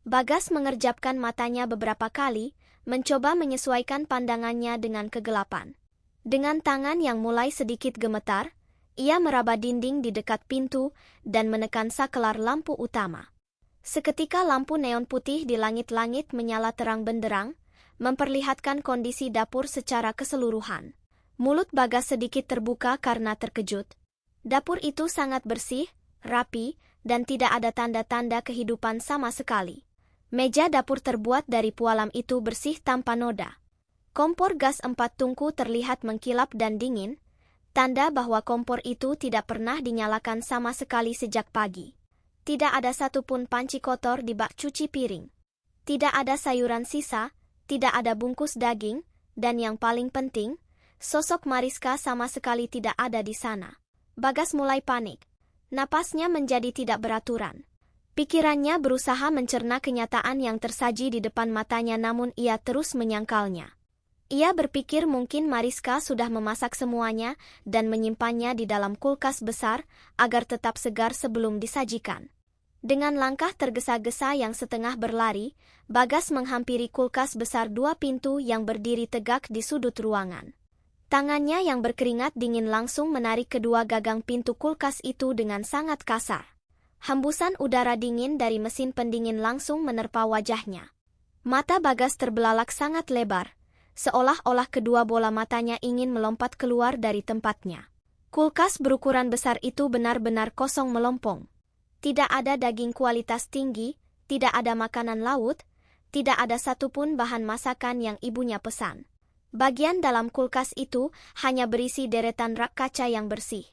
Bagas mengerjapkan matanya beberapa kali, mencoba menyesuaikan pandangannya dengan kegelapan. Dengan tangan yang mulai sedikit gemetar, ia meraba dinding di dekat pintu dan menekan saklar lampu utama. Seketika lampu neon putih di langit-langit menyala terang benderang, memperlihatkan kondisi dapur secara keseluruhan. Mulut Bagas sedikit terbuka karena terkejut. Dapur itu sangat bersih, rapi, dan tidak ada tanda-tanda kehidupan sama sekali. Meja dapur terbuat dari pualam itu bersih tanpa noda. Kompor gas 4 tungku terlihat mengkilap dan dingin, tanda bahwa kompor itu tidak pernah dinyalakan sama sekali sejak pagi. Tidak ada satupun panci kotor di bak cuci piring. Tidak ada sayuran sisa, tidak ada bungkus daging, dan yang paling penting, sosok Mariska sama sekali tidak ada di sana. Bagas mulai panik. Napasnya menjadi tidak beraturan. Pikirannya berusaha mencerna kenyataan yang tersaji di depan matanya namun ia terus menyangkalnya. Ia berpikir mungkin Mariska sudah memasak semuanya dan menyimpannya di dalam kulkas besar agar tetap segar sebelum disajikan. Dengan langkah tergesa-gesa yang setengah berlari, Bagas menghampiri kulkas besar 2 pintu yang berdiri tegak di sudut ruangan. Tangannya yang berkeringat dingin langsung menarik kedua gagang pintu kulkas itu dengan sangat kasar. Hembusan udara dingin dari mesin pendingin langsung menerpa wajahnya. Mata Bagas terbelalak sangat lebar, seolah-olah kedua bola matanya ingin melompat keluar dari tempatnya. Kulkas berukuran besar itu benar-benar kosong melompong. Tidak ada daging kualitas tinggi, tidak ada makanan laut, tidak ada satupun bahan masakan yang ibunya pesan. Bagian dalam kulkas itu hanya berisi deretan rak kaca yang bersih.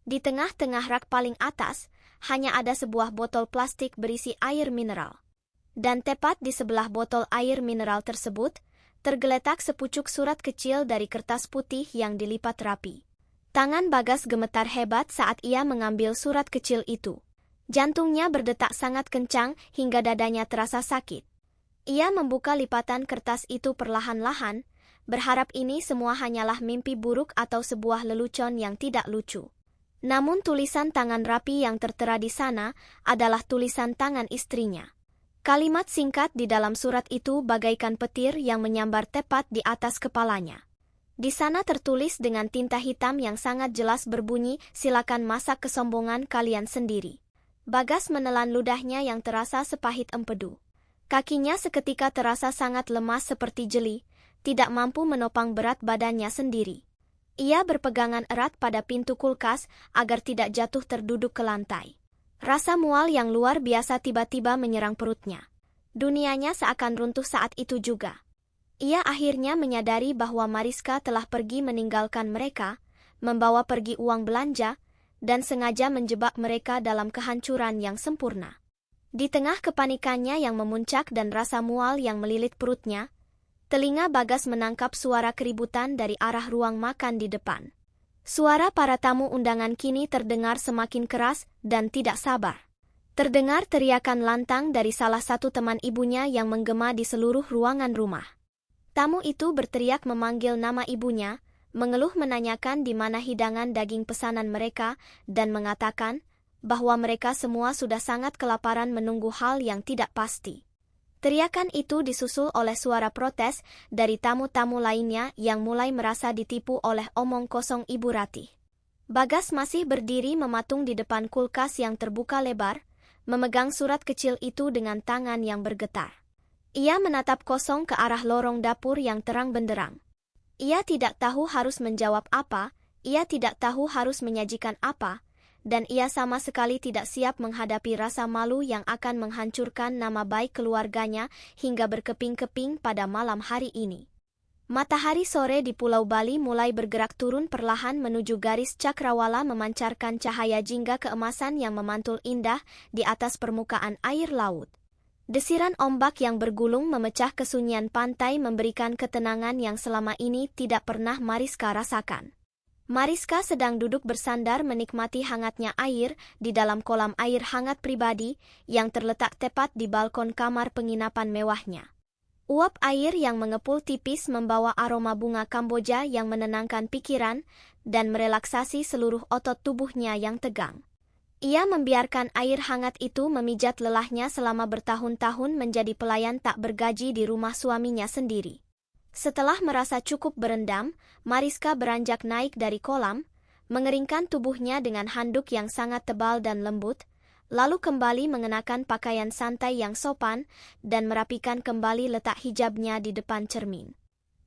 Di tengah-tengah rak paling atas, hanya ada sebuah botol plastik berisi air mineral. Dan tepat di sebelah botol air mineral tersebut, tergeletak sepucuk surat kecil dari kertas putih yang dilipat rapi. Tangan Bagas gemetar hebat saat ia mengambil surat kecil itu. Jantungnya berdetak sangat kencang hingga dadanya terasa sakit. Ia membuka lipatan kertas itu perlahan-lahan, berharap ini semua hanyalah mimpi buruk atau sebuah lelucon yang tidak lucu. Namun tulisan tangan rapi yang tertera di sana adalah tulisan tangan istrinya. Kalimat singkat di dalam surat itu bagaikan petir yang menyambar tepat di atas kepalanya. Di sana tertulis dengan tinta hitam yang sangat jelas berbunyi, "Silakan masak kesombongan kalian sendiri." Bagas menelan ludahnya yang terasa sepahit empedu. Kakinya seketika terasa sangat lemas seperti jeli, tidak mampu menopang berat badannya sendiri. Ia berpegangan erat pada pintu kulkas agar tidak jatuh terduduk ke lantai. Rasa mual yang luar biasa tiba-tiba menyerang perutnya. Dunianya seakan runtuh saat itu juga. Ia akhirnya menyadari bahwa Mariska telah pergi meninggalkan mereka, membawa pergi uang belanja, dan sengaja menjebak mereka dalam kehancuran yang sempurna. Di tengah kepanikannya yang memuncak dan rasa mual yang melilit perutnya, telinga Bagas menangkap suara keributan dari arah ruang makan di depan. Suara para tamu undangan kini terdengar semakin keras dan tidak sabar. Terdengar teriakan lantang dari salah satu teman ibunya yang menggema di seluruh ruangan rumah. Tamu itu berteriak memanggil nama ibunya, mengeluh menanyakan di mana hidangan daging pesanan mereka, dan mengatakan bahwa mereka semua sudah sangat kelaparan menunggu hal yang tidak pasti. Teriakan itu disusul oleh suara protes dari tamu-tamu lainnya yang mulai merasa ditipu oleh omong kosong Ibu Ratih. Bagas masih berdiri mematung di depan kulkas yang terbuka lebar, memegang surat kecil itu dengan tangan yang bergetar. Ia menatap kosong ke arah lorong dapur yang terang benderang. Ia tidak tahu harus menjawab apa, ia tidak tahu harus menyajikan apa, dan ia sama sekali tidak siap menghadapi rasa malu yang akan menghancurkan nama baik keluarganya hingga berkeping-keping pada malam hari ini. Matahari sore di Pulau Bali mulai bergerak turun perlahan menuju garis cakrawala memancarkan cahaya jingga keemasan yang memantul indah di atas permukaan air laut. Desiran ombak yang bergulung memecah kesunyian pantai memberikan ketenangan yang selama ini tidak pernah Mariska rasakan. Mariska sedang duduk bersandar menikmati hangatnya air di dalam kolam air hangat pribadi yang terletak tepat di balkon kamar penginapan mewahnya. Uap air yang mengepul tipis membawa aroma bunga Kamboja yang menenangkan pikiran dan merelaksasi seluruh otot tubuhnya yang tegang. Ia membiarkan air hangat itu memijat lelahnya selama bertahun-tahun menjadi pelayan tak bergaji di rumah suaminya sendiri. Setelah merasa cukup berendam, Mariska beranjak naik dari kolam, mengeringkan tubuhnya dengan handuk yang sangat tebal dan lembut, lalu kembali mengenakan pakaian santai yang sopan dan merapikan kembali letak hijabnya di depan cermin.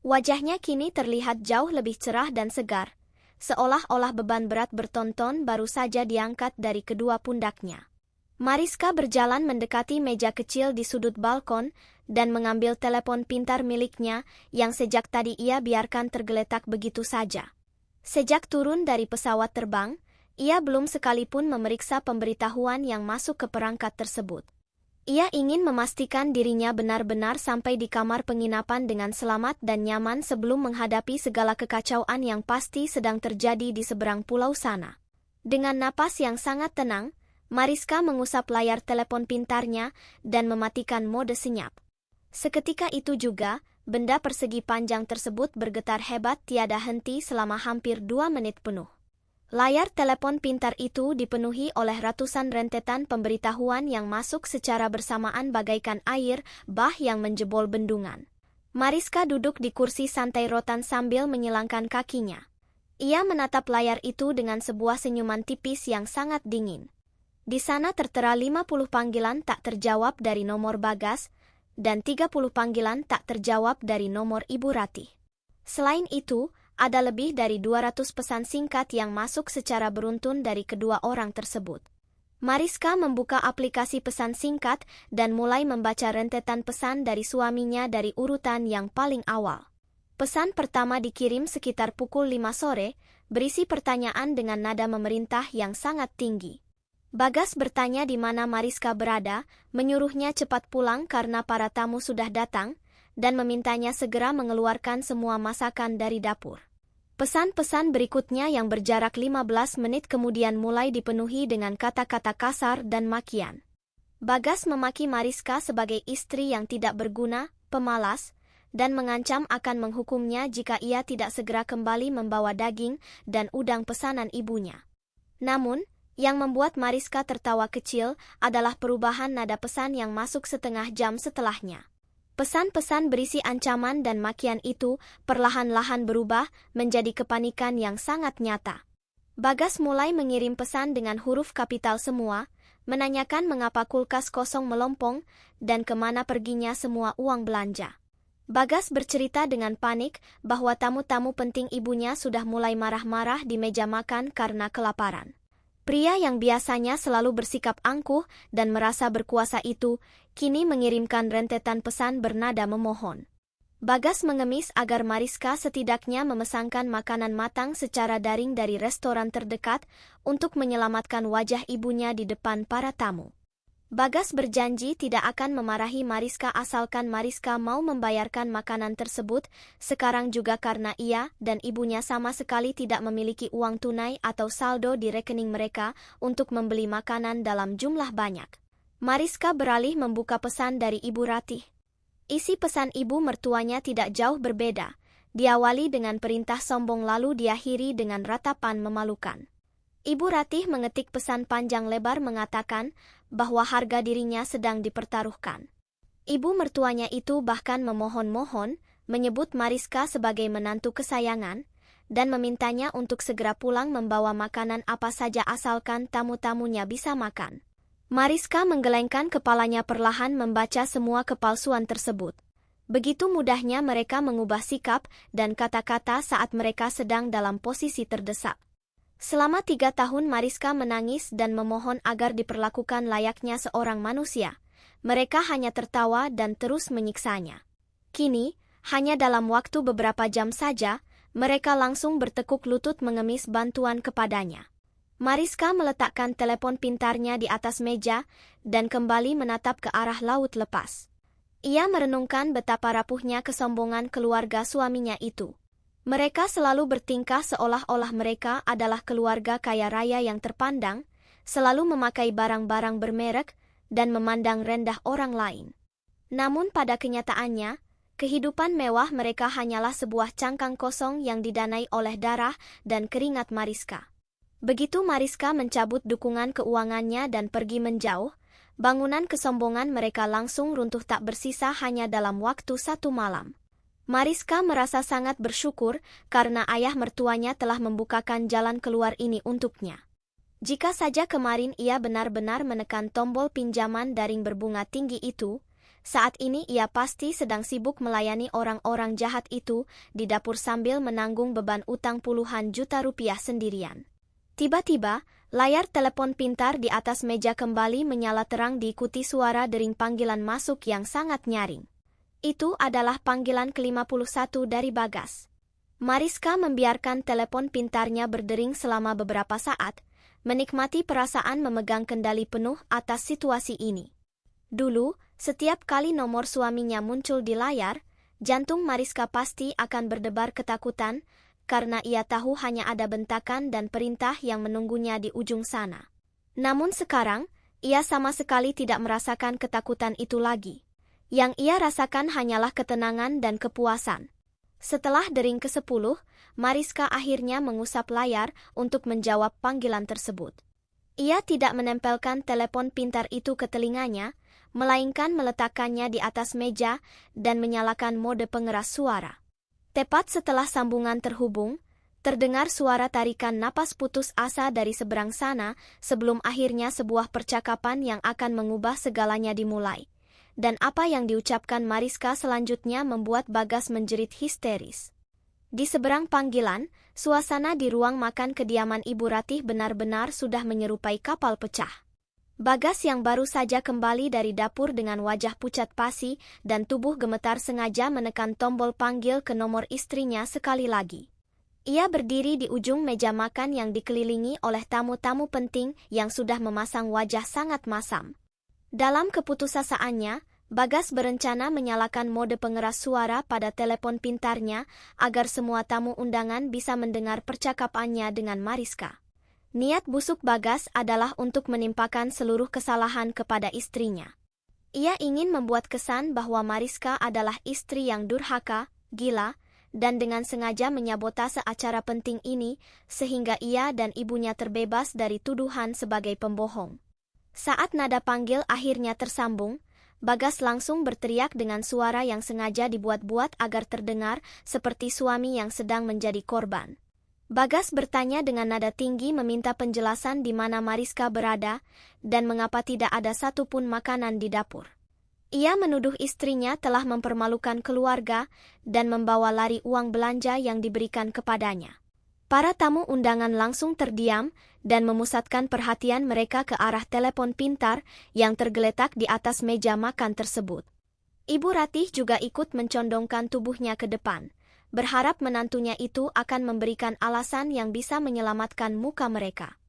Wajahnya kini terlihat jauh lebih cerah dan segar, seolah-olah beban berat bertonton baru saja diangkat dari kedua pundaknya. Mariska berjalan mendekati meja kecil di sudut balkon dan mengambil telepon pintar miliknya yang sejak tadi ia biarkan tergeletak begitu saja. Sejak turun dari pesawat terbang, ia belum sekalipun memeriksa pemberitahuan yang masuk ke perangkat tersebut. Ia ingin memastikan dirinya benar-benar sampai di kamar penginapan dengan selamat dan nyaman sebelum menghadapi segala kekacauan yang pasti sedang terjadi di seberang pulau sana. Dengan napas yang sangat tenang, Mariska mengusap layar telepon pintarnya dan mematikan mode senyap. Seketika itu juga, benda persegi panjang tersebut bergetar hebat tiada henti selama hampir 2 menit penuh. Layar telepon pintar itu dipenuhi oleh ratusan rentetan pemberitahuan yang masuk secara bersamaan bagaikan air bah yang menjebol bendungan. Mariska duduk di kursi santai rotan sambil menyilangkan kakinya. Ia menatap layar itu dengan sebuah senyuman tipis yang sangat dingin. Di sana tertera 50 panggilan tak terjawab dari nomor Bagas, dan 30 panggilan tak terjawab dari nomor Ibu Ratih. Selain itu, ada lebih dari 200 pesan singkat yang masuk secara beruntun dari kedua orang tersebut. Mariska membuka aplikasi pesan singkat dan mulai membaca rentetan pesan dari suaminya dari urutan yang paling awal. Pesan pertama dikirim sekitar pukul 5 sore, berisi pertanyaan dengan nada memerintah yang sangat tinggi. Bagas bertanya di mana Mariska berada, menyuruhnya cepat pulang karena para tamu sudah datang, dan memintanya segera mengeluarkan semua masakan dari dapur. Pesan-pesan berikutnya yang berjarak 15 menit kemudian mulai dipenuhi dengan kata-kata kasar dan makian. Bagas memaki Mariska sebagai istri yang tidak berguna, pemalas, dan mengancam akan menghukumnya jika ia tidak segera kembali membawa daging dan udang pesanan ibunya. Namun, yang membuat Mariska tertawa kecil adalah perubahan nada pesan yang masuk setengah jam setelahnya. Pesan-pesan berisi ancaman dan makian itu perlahan-lahan berubah menjadi kepanikan yang sangat nyata. Bagas mulai mengirim pesan dengan huruf kapital semua, menanyakan mengapa kulkas kosong melompong dan kemana perginya semua uang belanja. Bagas bercerita dengan panik bahwa tamu-tamu penting ibunya sudah mulai marah-marah di meja makan karena kelaparan. Pria yang biasanya selalu bersikap angkuh dan merasa berkuasa itu, kini mengirimkan rentetan pesan bernada memohon. Bagas mengemis agar Mariska setidaknya memesankan makanan matang secara daring dari restoran terdekat untuk menyelamatkan wajah ibunya di depan para tamu. Bagas berjanji tidak akan memarahi Mariska asalkan Mariska mau membayarkan makanan tersebut, sekarang juga karena ia dan ibunya sama sekali tidak memiliki uang tunai atau saldo di rekening mereka untuk membeli makanan dalam jumlah banyak. Mariska beralih membuka pesan dari Ibu Ratih. Isi pesan ibu mertuanya tidak jauh berbeda, diawali dengan perintah sombong lalu diakhiri dengan ratapan memalukan. Ibu Ratih mengetik pesan panjang lebar mengatakan bahwa harga dirinya sedang dipertaruhkan. Ibu mertuanya itu bahkan memohon-mohon, menyebut Mariska sebagai menantu kesayangan, dan memintanya untuk segera pulang membawa makanan apa saja asalkan tamu-tamunya bisa makan. Mariska menggelengkan kepalanya perlahan membaca semua kepalsuan tersebut. Begitu mudahnya mereka mengubah sikap dan kata-kata saat mereka sedang dalam posisi terdesak. Selama 3 tahun Mariska menangis dan memohon agar diperlakukan layaknya seorang manusia. Mereka hanya tertawa dan terus menyiksanya. Kini, hanya dalam waktu beberapa jam saja, mereka langsung bertekuk lutut mengemis bantuan kepadanya. Mariska meletakkan telepon pintarnya di atas meja dan kembali menatap ke arah laut lepas. Ia merenungkan betapa rapuhnya kesombongan keluarga suaminya itu. Mereka selalu bertingkah seolah-olah mereka adalah keluarga kaya raya yang terpandang, selalu memakai barang-barang bermerek, dan memandang rendah orang lain. Namun pada kenyataannya, kehidupan mewah mereka hanyalah sebuah cangkang kosong yang didanai oleh darah dan keringat Mariska. Begitu Mariska mencabut dukungan keuangannya dan pergi menjauh, bangunan kesombongan mereka langsung runtuh tak bersisa hanya dalam waktu 1 malam. Mariska merasa sangat bersyukur karena ayah mertuanya telah membukakan jalan keluar ini untuknya. Jika saja kemarin ia benar-benar menekan tombol pinjaman daring berbunga tinggi itu, saat ini ia pasti sedang sibuk melayani orang-orang jahat itu di dapur sambil menanggung beban utang puluhan juta rupiah sendirian. Tiba-tiba, layar telepon pintar di atas meja kembali menyala terang diikuti suara dering panggilan masuk yang sangat nyaring. Itu adalah panggilan ke-51 dari Bagas. Mariska membiarkan telepon pintarnya berdering selama beberapa saat, menikmati perasaan memegang kendali penuh atas situasi ini. Dulu, setiap kali nomor suaminya muncul di layar, jantung Mariska pasti akan berdebar ketakutan, karena ia tahu hanya ada bentakan dan perintah yang menunggunya di ujung sana. Namun sekarang, ia sama sekali tidak merasakan ketakutan itu lagi. Yang ia rasakan hanyalah ketenangan dan kepuasan. Setelah dering ke-10, Mariska akhirnya mengusap layar untuk menjawab panggilan tersebut. Ia tidak menempelkan telepon pintar itu ke telinganya, melainkan meletakkannya di atas meja dan menyalakan mode pengeras suara. Tepat setelah sambungan terhubung, terdengar suara tarikan napas putus asa dari seberang sana sebelum akhirnya sebuah percakapan yang akan mengubah segalanya dimulai. Dan apa yang diucapkan Mariska selanjutnya membuat Bagas menjerit histeris. Di seberang panggilan, suasana di ruang makan kediaman Ibu Ratih benar-benar sudah menyerupai kapal pecah. Bagas yang baru saja kembali dari dapur dengan wajah pucat pasi dan tubuh gemetar sengaja menekan tombol panggil ke nomor istrinya sekali lagi. Ia berdiri di ujung meja makan yang dikelilingi oleh tamu-tamu penting yang sudah memasang wajah sangat masam. Dalam keputusasaannya, Bagas berencana menyalakan mode pengeras suara pada telepon pintarnya agar semua tamu undangan bisa mendengar percakapannya dengan Mariska. Niat busuk Bagas adalah untuk menimpakan seluruh kesalahan kepada istrinya. Ia ingin membuat kesan bahwa Mariska adalah istri yang durhaka, gila, dan dengan sengaja menyabotase acara penting ini sehingga ia dan ibunya terbebas dari tuduhan sebagai pembohong. Saat nada panggil akhirnya tersambung, Bagas langsung berteriak dengan suara yang sengaja dibuat-buat agar terdengar seperti suami yang sedang menjadi korban. Bagas bertanya dengan nada tinggi meminta penjelasan di mana Mariska berada dan mengapa tidak ada satupun makanan di dapur. Ia menuduh istrinya telah mempermalukan keluarga dan membawa lari uang belanja yang diberikan kepadanya. Para tamu undangan langsung terdiam dan memusatkan perhatian mereka ke arah telepon pintar yang tergeletak di atas meja makan tersebut. Ibu Ratih juga ikut mencondongkan tubuhnya ke depan, berharap menantunya itu akan memberikan alasan yang bisa menyelamatkan muka mereka.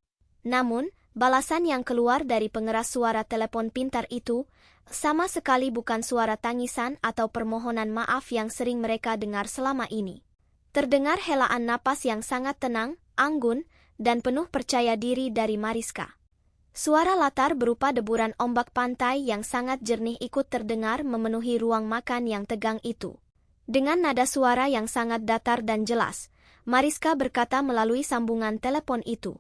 Namun, balasan yang keluar dari pengeras suara telepon pintar itu sama sekali bukan suara tangisan atau permohonan maaf yang sering mereka dengar selama ini. Terdengar helaan napas yang sangat tenang, anggun, dan penuh percaya diri dari Mariska. Suara latar berupa deburan ombak pantai yang sangat jernih ikut terdengar memenuhi ruang makan yang tegang itu. Dengan nada suara yang sangat datar dan jelas, Mariska berkata melalui sambungan telepon itu.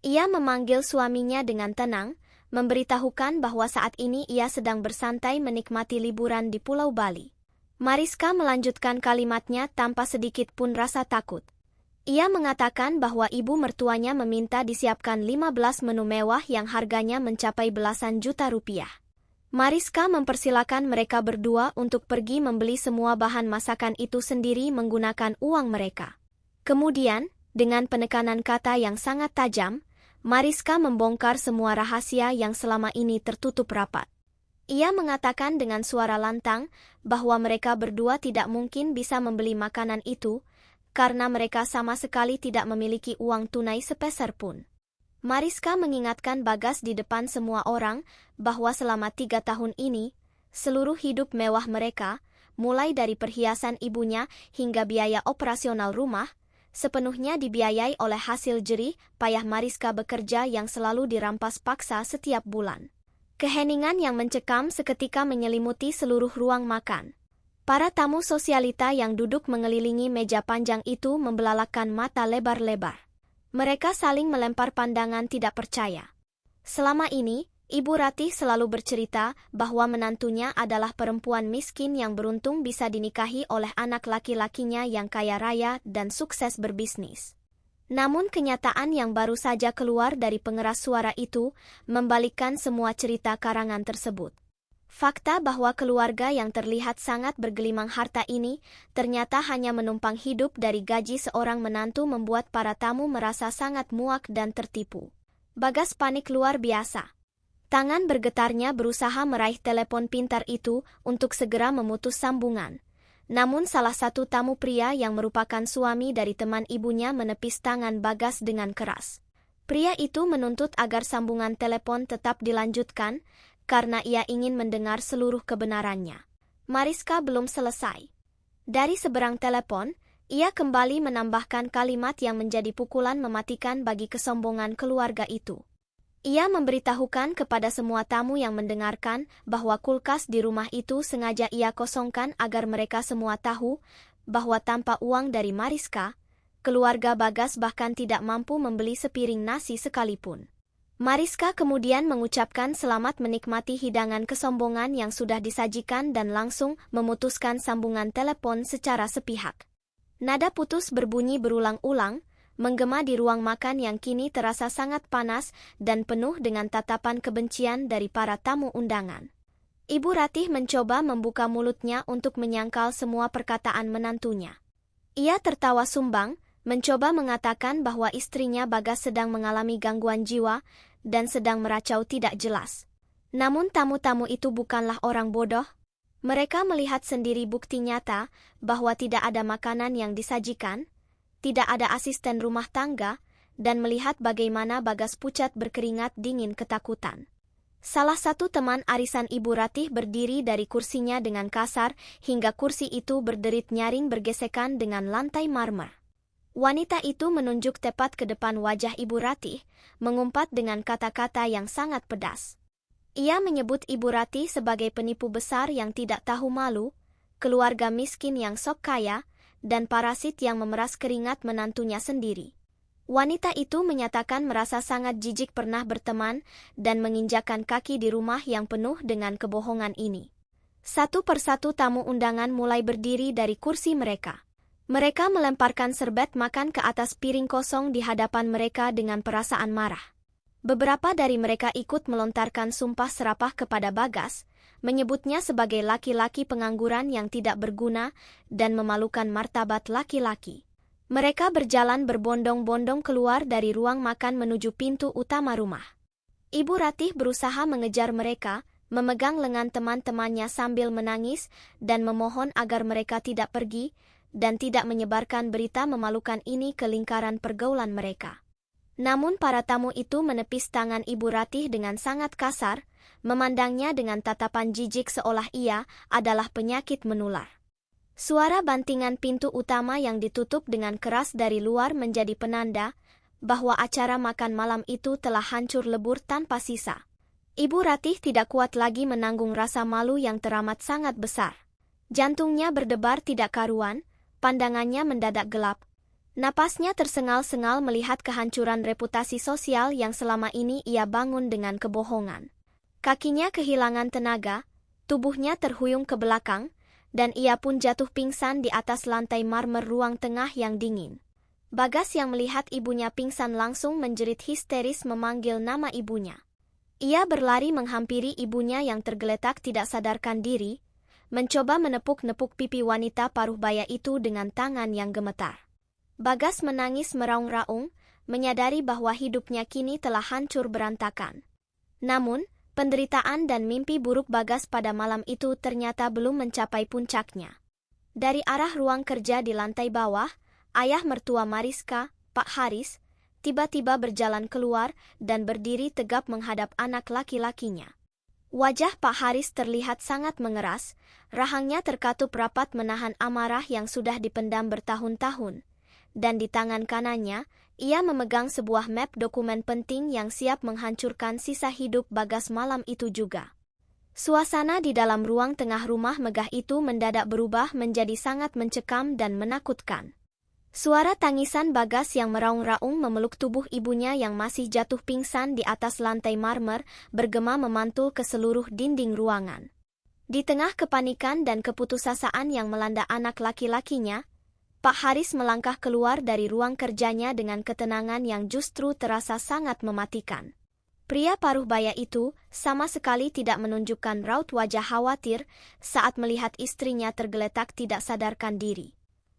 Ia memanggil suaminya dengan tenang, memberitahukan bahwa saat ini ia sedang bersantai menikmati liburan di Pulau Bali. Mariska melanjutkan kalimatnya tanpa sedikit pun rasa takut. Ia mengatakan bahwa ibu mertuanya meminta disiapkan 15 menu mewah yang harganya mencapai belasan juta rupiah. Mariska mempersilakan mereka berdua untuk pergi membeli semua bahan masakan itu sendiri menggunakan uang mereka. Kemudian, dengan penekanan kata yang sangat tajam, Mariska membongkar semua rahasia yang selama ini tertutup rapat. Ia mengatakan dengan suara lantang bahwa mereka berdua tidak mungkin bisa membeli makanan itu, karena mereka sama sekali tidak memiliki uang tunai sepeser pun. Mariska mengingatkan Bagas di depan semua orang bahwa selama 3 tahun ini, seluruh hidup mewah mereka, mulai dari perhiasan ibunya hingga biaya operasional rumah, sepenuhnya dibiayai oleh hasil jerih payah Mariska bekerja yang selalu dirampas paksa setiap bulan. Keheningan yang mencekam seketika menyelimuti seluruh ruang makan. Para tamu sosialita yang duduk mengelilingi meja panjang itu membelalakkan mata lebar-lebar. Mereka saling melempar pandangan tidak percaya. Selama ini, Ibu Ratih selalu bercerita bahwa menantunya adalah perempuan miskin yang beruntung bisa dinikahi oleh anak laki-lakinya yang kaya raya dan sukses berbisnis. Namun kenyataan yang baru saja keluar dari pengeras suara itu membalikkan semua cerita karangan tersebut. Fakta bahwa keluarga yang terlihat sangat bergelimang harta ini ternyata hanya menumpang hidup dari gaji seorang menantu membuat para tamu merasa sangat muak dan tertipu. Bagas panik luar biasa. Tangan bergetarnya berusaha meraih telepon pintar itu untuk segera memutus sambungan. Namun salah satu tamu pria yang merupakan suami dari teman ibunya menepis tangan Bagas dengan keras. Pria itu menuntut agar sambungan telepon tetap dilanjutkan, karena ia ingin mendengar seluruh kebenarannya. Mariska belum selesai. Dari seberang telepon, ia kembali menambahkan kalimat yang menjadi pukulan mematikan bagi kesombongan keluarga itu. Ia memberitahukan kepada semua tamu yang mendengarkan bahwa kulkas di rumah itu sengaja ia kosongkan agar mereka semua tahu bahwa tanpa uang dari Mariska, keluarga Bagas bahkan tidak mampu membeli sepiring nasi sekalipun. Mariska kemudian mengucapkan selamat menikmati hidangan kesombongan yang sudah disajikan dan langsung memutuskan sambungan telepon secara sepihak. Nada putus berbunyi berulang-ulang, menggema di ruang makan yang kini terasa sangat panas dan penuh dengan tatapan kebencian dari para tamu undangan. Ibu Ratih mencoba membuka mulutnya untuk menyangkal semua perkataan menantunya. Ia tertawa sumbang, mencoba mengatakan bahwa istrinya Bagas sedang mengalami gangguan jiwa dan sedang meracau tidak jelas. Namun tamu-tamu itu bukanlah orang bodoh. Mereka melihat sendiri bukti nyata bahwa tidak ada makanan yang disajikan, tidak ada asisten rumah tangga, dan melihat bagaimana Bagas pucat berkeringat dingin ketakutan. Salah satu teman arisan Ibu Ratih berdiri dari kursinya dengan kasar hingga kursi itu berderit nyaring bergesekan dengan lantai marmer. Wanita itu menunjuk tepat ke depan wajah Ibu Ratih, mengumpat dengan kata-kata yang sangat pedas. Ia menyebut Ibu Ratih sebagai penipu besar yang tidak tahu malu, keluarga miskin yang sok kaya, dan parasit yang memeras keringat menantunya sendiri. Wanita itu menyatakan merasa sangat jijik pernah berteman dan menginjakkan kaki di rumah yang penuh dengan kebohongan ini. Satu persatu tamu undangan mulai berdiri dari kursi mereka. Mereka melemparkan serbet makan ke atas piring kosong di hadapan mereka dengan perasaan marah. Beberapa dari mereka ikut melontarkan sumpah serapah kepada Bagas, menyebutnya sebagai laki-laki pengangguran yang tidak berguna dan memalukan martabat laki-laki. Mereka berjalan berbondong-bondong keluar dari ruang makan menuju pintu utama rumah. Ibu Ratih berusaha mengejar mereka, memegang lengan teman-temannya sambil menangis dan memohon agar mereka tidak pergi dan tidak menyebarkan berita memalukan ini ke lingkaran pergaulan mereka. Namun para tamu itu menepis tangan Ibu Ratih dengan sangat kasar, memandangnya dengan tatapan jijik seolah ia adalah penyakit menular. Suara bantingan pintu utama yang ditutup dengan keras dari luar menjadi penanda bahwa acara makan malam itu telah hancur lebur tanpa sisa. Ibu Ratih tidak kuat lagi menanggung rasa malu yang teramat sangat besar. Jantungnya berdebar tidak karuan, pandangannya mendadak gelap. Napasnya tersengal-sengal melihat kehancuran reputasi sosial yang selama ini ia bangun dengan kebohongan. Kakinya kehilangan tenaga, tubuhnya terhuyung ke belakang, dan ia pun jatuh pingsan di atas lantai marmer ruang tengah yang dingin. Bagas yang melihat ibunya pingsan langsung menjerit histeris memanggil nama ibunya. Ia berlari menghampiri ibunya yang tergeletak tidak sadarkan diri, mencoba menepuk-nepuk pipi wanita paruh baya itu dengan tangan yang gemetar. Bagas menangis meraung-raung, menyadari bahwa hidupnya kini telah hancur berantakan. Namun, penderitaan dan mimpi buruk Bagas pada malam itu ternyata belum mencapai puncaknya. Dari arah ruang kerja di lantai bawah, ayah mertua Mariska, Pak Haris, tiba-tiba berjalan keluar dan berdiri tegap menghadap anak laki-lakinya. Wajah Pak Haris terlihat sangat mengeras, rahangnya terkatup rapat menahan amarah yang sudah dipendam bertahun-tahun. Dan di tangan kanannya, ia memegang sebuah map dokumen penting yang siap menghancurkan sisa hidup Bagas malam itu juga. Suasana di dalam ruang tengah rumah megah itu mendadak berubah menjadi sangat mencekam dan menakutkan. Suara tangisan Bagas yang meraung-raung memeluk tubuh ibunya yang masih jatuh pingsan di atas lantai marmer bergema memantul ke seluruh dinding ruangan. Di tengah kepanikan dan keputusasaan yang melanda anak laki-lakinya, Pak Haris melangkah keluar dari ruang kerjanya dengan ketenangan yang justru terasa sangat mematikan. Pria paruh baya itu sama sekali tidak menunjukkan raut wajah khawatir saat melihat istrinya tergeletak tidak sadarkan diri.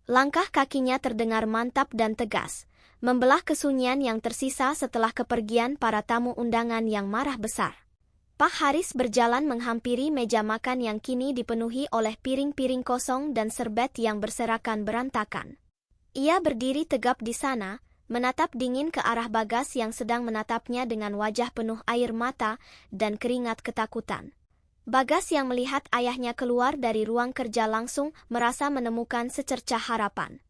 Langkah kakinya terdengar mantap dan tegas, membelah kesunyian yang tersisa setelah kepergian para tamu undangan yang marah besar. Pak Haris berjalan menghampiri meja makan yang kini dipenuhi oleh piring-piring kosong dan serbet yang berserakan berantakan. Ia berdiri tegap di sana, menatap dingin ke arah Bagas yang sedang menatapnya dengan wajah penuh air mata dan keringat ketakutan. Bagas yang melihat ayahnya keluar dari ruang kerja langsung merasa menemukan secercah harapan.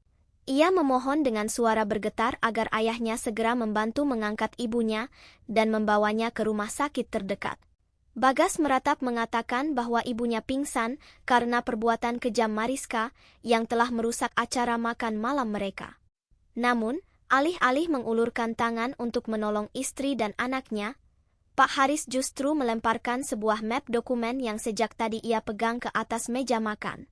Ia memohon dengan suara bergetar agar ayahnya segera membantu mengangkat ibunya dan membawanya ke rumah sakit terdekat. Bagas meratap mengatakan bahwa ibunya pingsan karena perbuatan kejam Mariska yang telah merusak acara makan malam mereka. Namun, alih-alih mengulurkan tangan untuk menolong istri dan anaknya, Pak Haris justru melemparkan sebuah map dokumen yang sejak tadi ia pegang ke atas meja makan.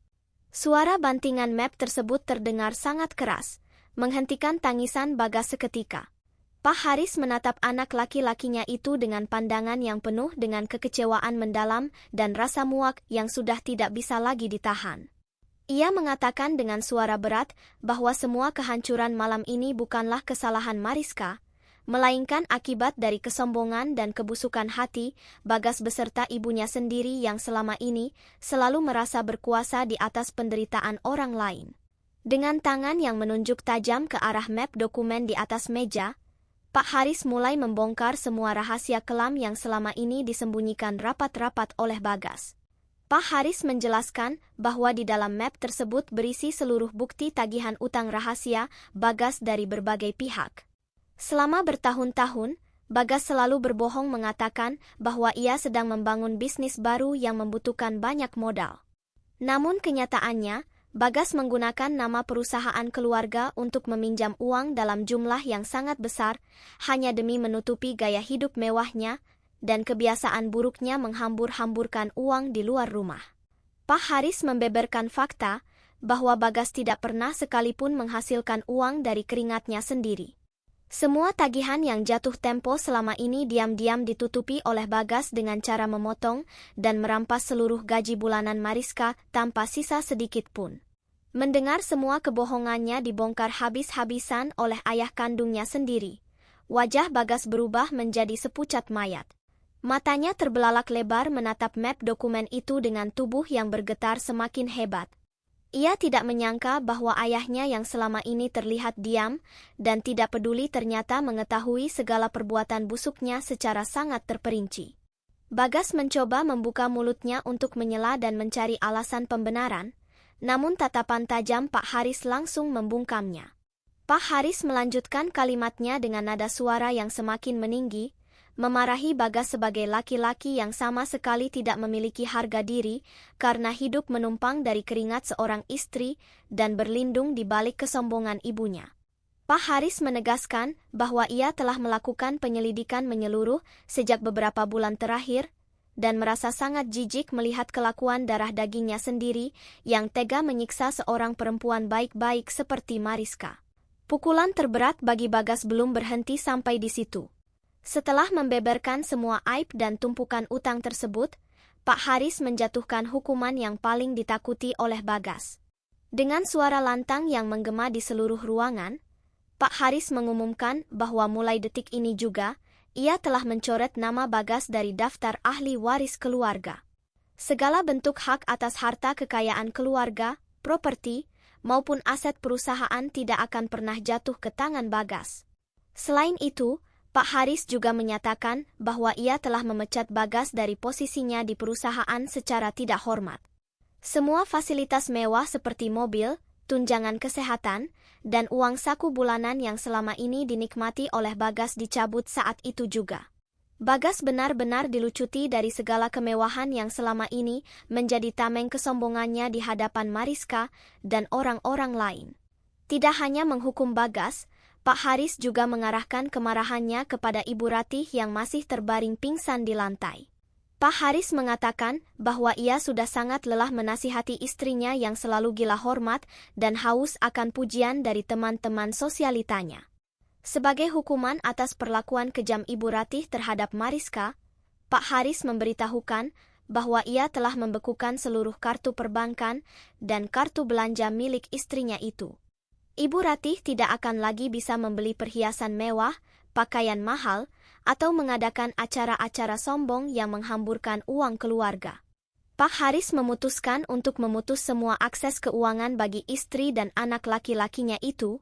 Suara bantingan map tersebut terdengar sangat keras, menghentikan tangisan Bagas seketika. Pak Haris menatap anak laki-lakinya itu dengan pandangan yang penuh dengan kekecewaan mendalam dan rasa muak yang sudah tidak bisa lagi ditahan. Ia mengatakan dengan suara berat bahwa semua kehancuran malam ini bukanlah kesalahan Mariska, melainkan akibat dari kesombongan dan kebusukan hati Bagas beserta ibunya sendiri yang selama ini selalu merasa berkuasa di atas penderitaan orang lain. Dengan tangan yang menunjuk tajam ke arah map dokumen di atas meja, Pak Haris mulai membongkar semua rahasia kelam yang selama ini disembunyikan rapat-rapat oleh Bagas. Pak Haris menjelaskan bahwa di dalam map tersebut berisi seluruh bukti tagihan utang rahasia Bagas dari berbagai pihak. Selama bertahun-tahun, Bagas selalu berbohong mengatakan bahwa ia sedang membangun bisnis baru yang membutuhkan banyak modal. Namun kenyataannya, Bagas menggunakan nama perusahaan keluarga untuk meminjam uang dalam jumlah yang sangat besar, hanya demi menutupi gaya hidup mewahnya dan kebiasaan buruknya menghambur-hamburkan uang di luar rumah. Pak Haris membeberkan fakta bahwa Bagas tidak pernah sekalipun menghasilkan uang dari keringatnya sendiri. Semua tagihan yang jatuh tempo selama ini diam-diam ditutupi oleh Bagas dengan cara memotong dan merampas seluruh gaji bulanan Mariska tanpa sisa sedikit pun. Mendengar semua kebohongannya dibongkar habis-habisan oleh ayah kandungnya sendiri, wajah Bagas berubah menjadi sepucat mayat. Matanya terbelalak lebar menatap map dokumen itu dengan tubuh yang bergetar semakin hebat. Ia tidak menyangka bahwa ayahnya yang selama ini terlihat diam dan tidak peduli ternyata mengetahui segala perbuatan busuknya secara sangat terperinci. Bagas mencoba membuka mulutnya untuk menyela dan mencari alasan pembenaran, namun tatapan tajam Pak Haris langsung membungkamnya. Pak Haris melanjutkan kalimatnya dengan nada suara yang semakin meninggi, memarahi Bagas sebagai laki-laki yang sama sekali tidak memiliki harga diri karena hidup menumpang dari keringat seorang istri dan berlindung di balik kesombongan ibunya. Pak Haris menegaskan bahwa ia telah melakukan penyelidikan menyeluruh sejak beberapa bulan terakhir dan merasa sangat jijik melihat kelakuan darah dagingnya sendiri yang tega menyiksa seorang perempuan baik-baik seperti Mariska. Pukulan terberat bagi Bagas belum berhenti sampai di situ. Setelah membeberkan semua aib dan tumpukan utang tersebut, Pak Haris menjatuhkan hukuman yang paling ditakuti oleh Bagas. Dengan suara lantang yang menggema di seluruh ruangan, Pak Haris mengumumkan bahwa mulai detik ini juga, ia telah mencoret nama Bagas dari daftar ahli waris keluarga. Segala bentuk hak atas harta kekayaan keluarga, properti, maupun aset perusahaan tidak akan pernah jatuh ke tangan Bagas. Selain itu, Pak Haris juga menyatakan bahwa ia telah memecat Bagas dari posisinya di perusahaan secara tidak hormat. Semua fasilitas mewah seperti mobil, tunjangan kesehatan, dan uang saku bulanan yang selama ini dinikmati oleh Bagas dicabut saat itu juga. Bagas benar-benar dilucuti dari segala kemewahan yang selama ini menjadi tameng kesombongannya di hadapan Mariska dan orang-orang lain. Tidak hanya menghukum Bagas, Pak Haris juga mengarahkan kemarahannya kepada Ibu Ratih yang masih terbaring pingsan di lantai. Pak Haris mengatakan bahwa ia sudah sangat lelah menasihati istrinya yang selalu gila hormat dan haus akan pujian dari teman-teman sosialitanya. Sebagai hukuman atas perlakuan kejam Ibu Ratih terhadap Mariska, Pak Haris memberitahukan bahwa ia telah membekukan seluruh kartu perbankan dan kartu belanja milik istrinya itu. Ibu Ratih tidak akan lagi bisa membeli perhiasan mewah, pakaian mahal, atau mengadakan acara-acara sombong yang menghamburkan uang keluarga. Pak Haris memutuskan untuk memutus semua akses keuangan bagi istri dan anak laki-lakinya itu,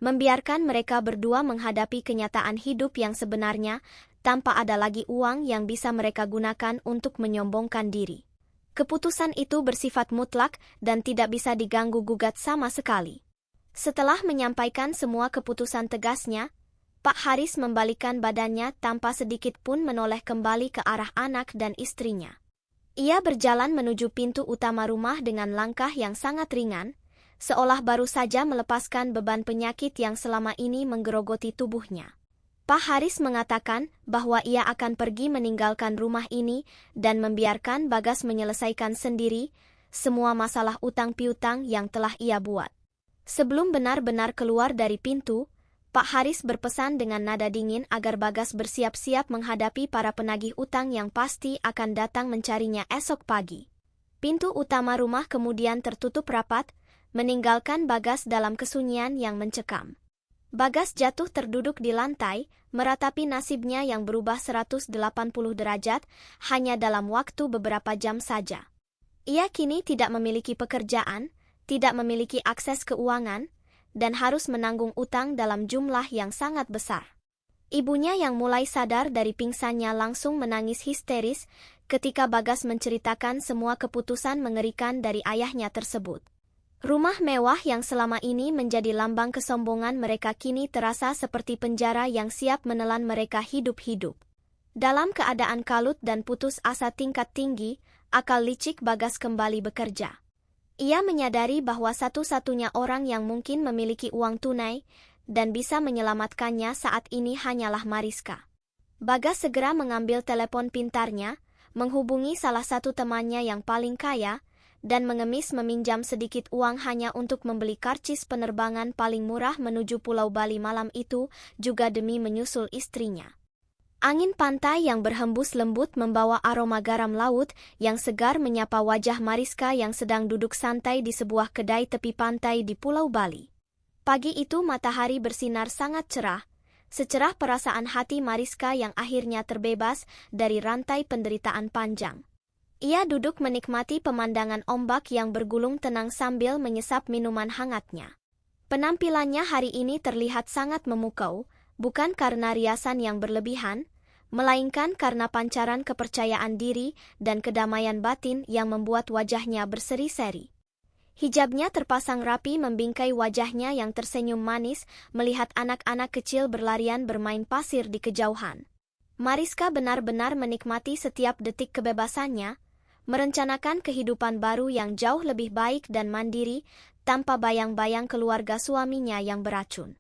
membiarkan mereka berdua menghadapi kenyataan hidup yang sebenarnya tanpa ada lagi uang yang bisa mereka gunakan untuk menyombongkan diri. Keputusan itu bersifat mutlak dan tidak bisa diganggu-gugat sama sekali. Setelah menyampaikan semua keputusan tegasnya, Pak Haris membalikkan badannya tanpa sedikit pun menoleh kembali ke arah anak dan istrinya. Ia berjalan menuju pintu utama rumah dengan langkah yang sangat ringan, seolah baru saja melepaskan beban penyakit yang selama ini menggerogoti tubuhnya. Pak Haris mengatakan bahwa ia akan pergi meninggalkan rumah ini dan membiarkan Bagas menyelesaikan sendiri semua masalah utang piutang yang telah ia buat. Sebelum benar-benar keluar dari pintu, Pak Haris berpesan dengan nada dingin agar Bagas bersiap-siap menghadapi para penagih utang yang pasti akan datang mencarinya esok pagi. Pintu utama rumah kemudian tertutup rapat, meninggalkan Bagas dalam kesunyian yang mencekam. Bagas jatuh terduduk di lantai, meratapi nasibnya yang berubah 180 derajat hanya dalam waktu beberapa jam saja. Ia kini tidak memiliki pekerjaan, tidak memiliki akses keuangan, dan harus menanggung utang dalam jumlah yang sangat besar. Ibunya yang mulai sadar dari pingsannya langsung menangis histeris ketika Bagas menceritakan semua keputusan mengerikan dari ayahnya tersebut. Rumah mewah yang selama ini menjadi lambang kesombongan mereka kini terasa seperti penjara yang siap menelan mereka hidup-hidup. Dalam keadaan kalut dan putus asa tingkat tinggi, akal licik Bagas kembali bekerja. Ia menyadari bahwa satu-satunya orang yang mungkin memiliki uang tunai dan bisa menyelamatkannya saat ini hanyalah Mariska. Bagas segera mengambil telepon pintarnya, menghubungi salah satu temannya yang paling kaya, dan mengemis meminjam sedikit uang hanya untuk membeli karcis penerbangan paling murah menuju Pulau Bali malam itu, juga demi menyusul istrinya. Angin pantai yang berhembus lembut membawa aroma garam laut yang segar menyapa wajah Mariska yang sedang duduk santai di sebuah kedai tepi pantai di Pulau Bali. Pagi itu matahari bersinar sangat cerah, Secerah perasaan hati Mariska yang akhirnya terbebas dari rantai penderitaan panjang. Ia duduk menikmati pemandangan ombak yang bergulung tenang sambil menyesap minuman hangatnya. Penampilannya hari ini terlihat sangat memukau, bukan karena riasan yang berlebihan, melainkan karena pancaran kepercayaan diri dan kedamaian batin yang membuat wajahnya berseri-seri. Hijabnya terpasang rapi membingkai wajahnya yang tersenyum manis melihat anak-anak kecil berlarian bermain pasir di kejauhan. Mariska benar-benar menikmati setiap detik kebebasannya, merencanakan kehidupan baru yang jauh lebih baik dan mandiri tanpa bayang-bayang keluarga suaminya yang beracun.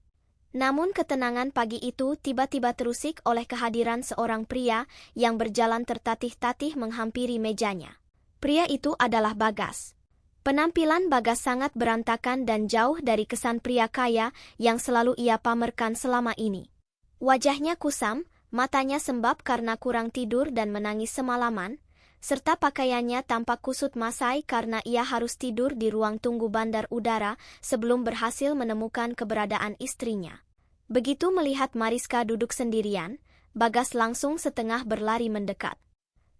Namun ketenangan pagi itu tiba-tiba terusik oleh kehadiran seorang pria yang berjalan tertatih-tatih menghampiri mejanya. Pria itu adalah Bagas. Penampilan Bagas sangat berantakan dan jauh dari kesan pria kaya yang selalu ia pamerkan selama ini. Wajahnya kusam, matanya sembab karena kurang tidur dan menangis semalaman, serta pakaiannya tampak kusut masai karena ia harus tidur di ruang tunggu bandar udara sebelum berhasil menemukan keberadaan istrinya. Begitu melihat Mariska duduk sendirian, Bagas langsung setengah berlari mendekat.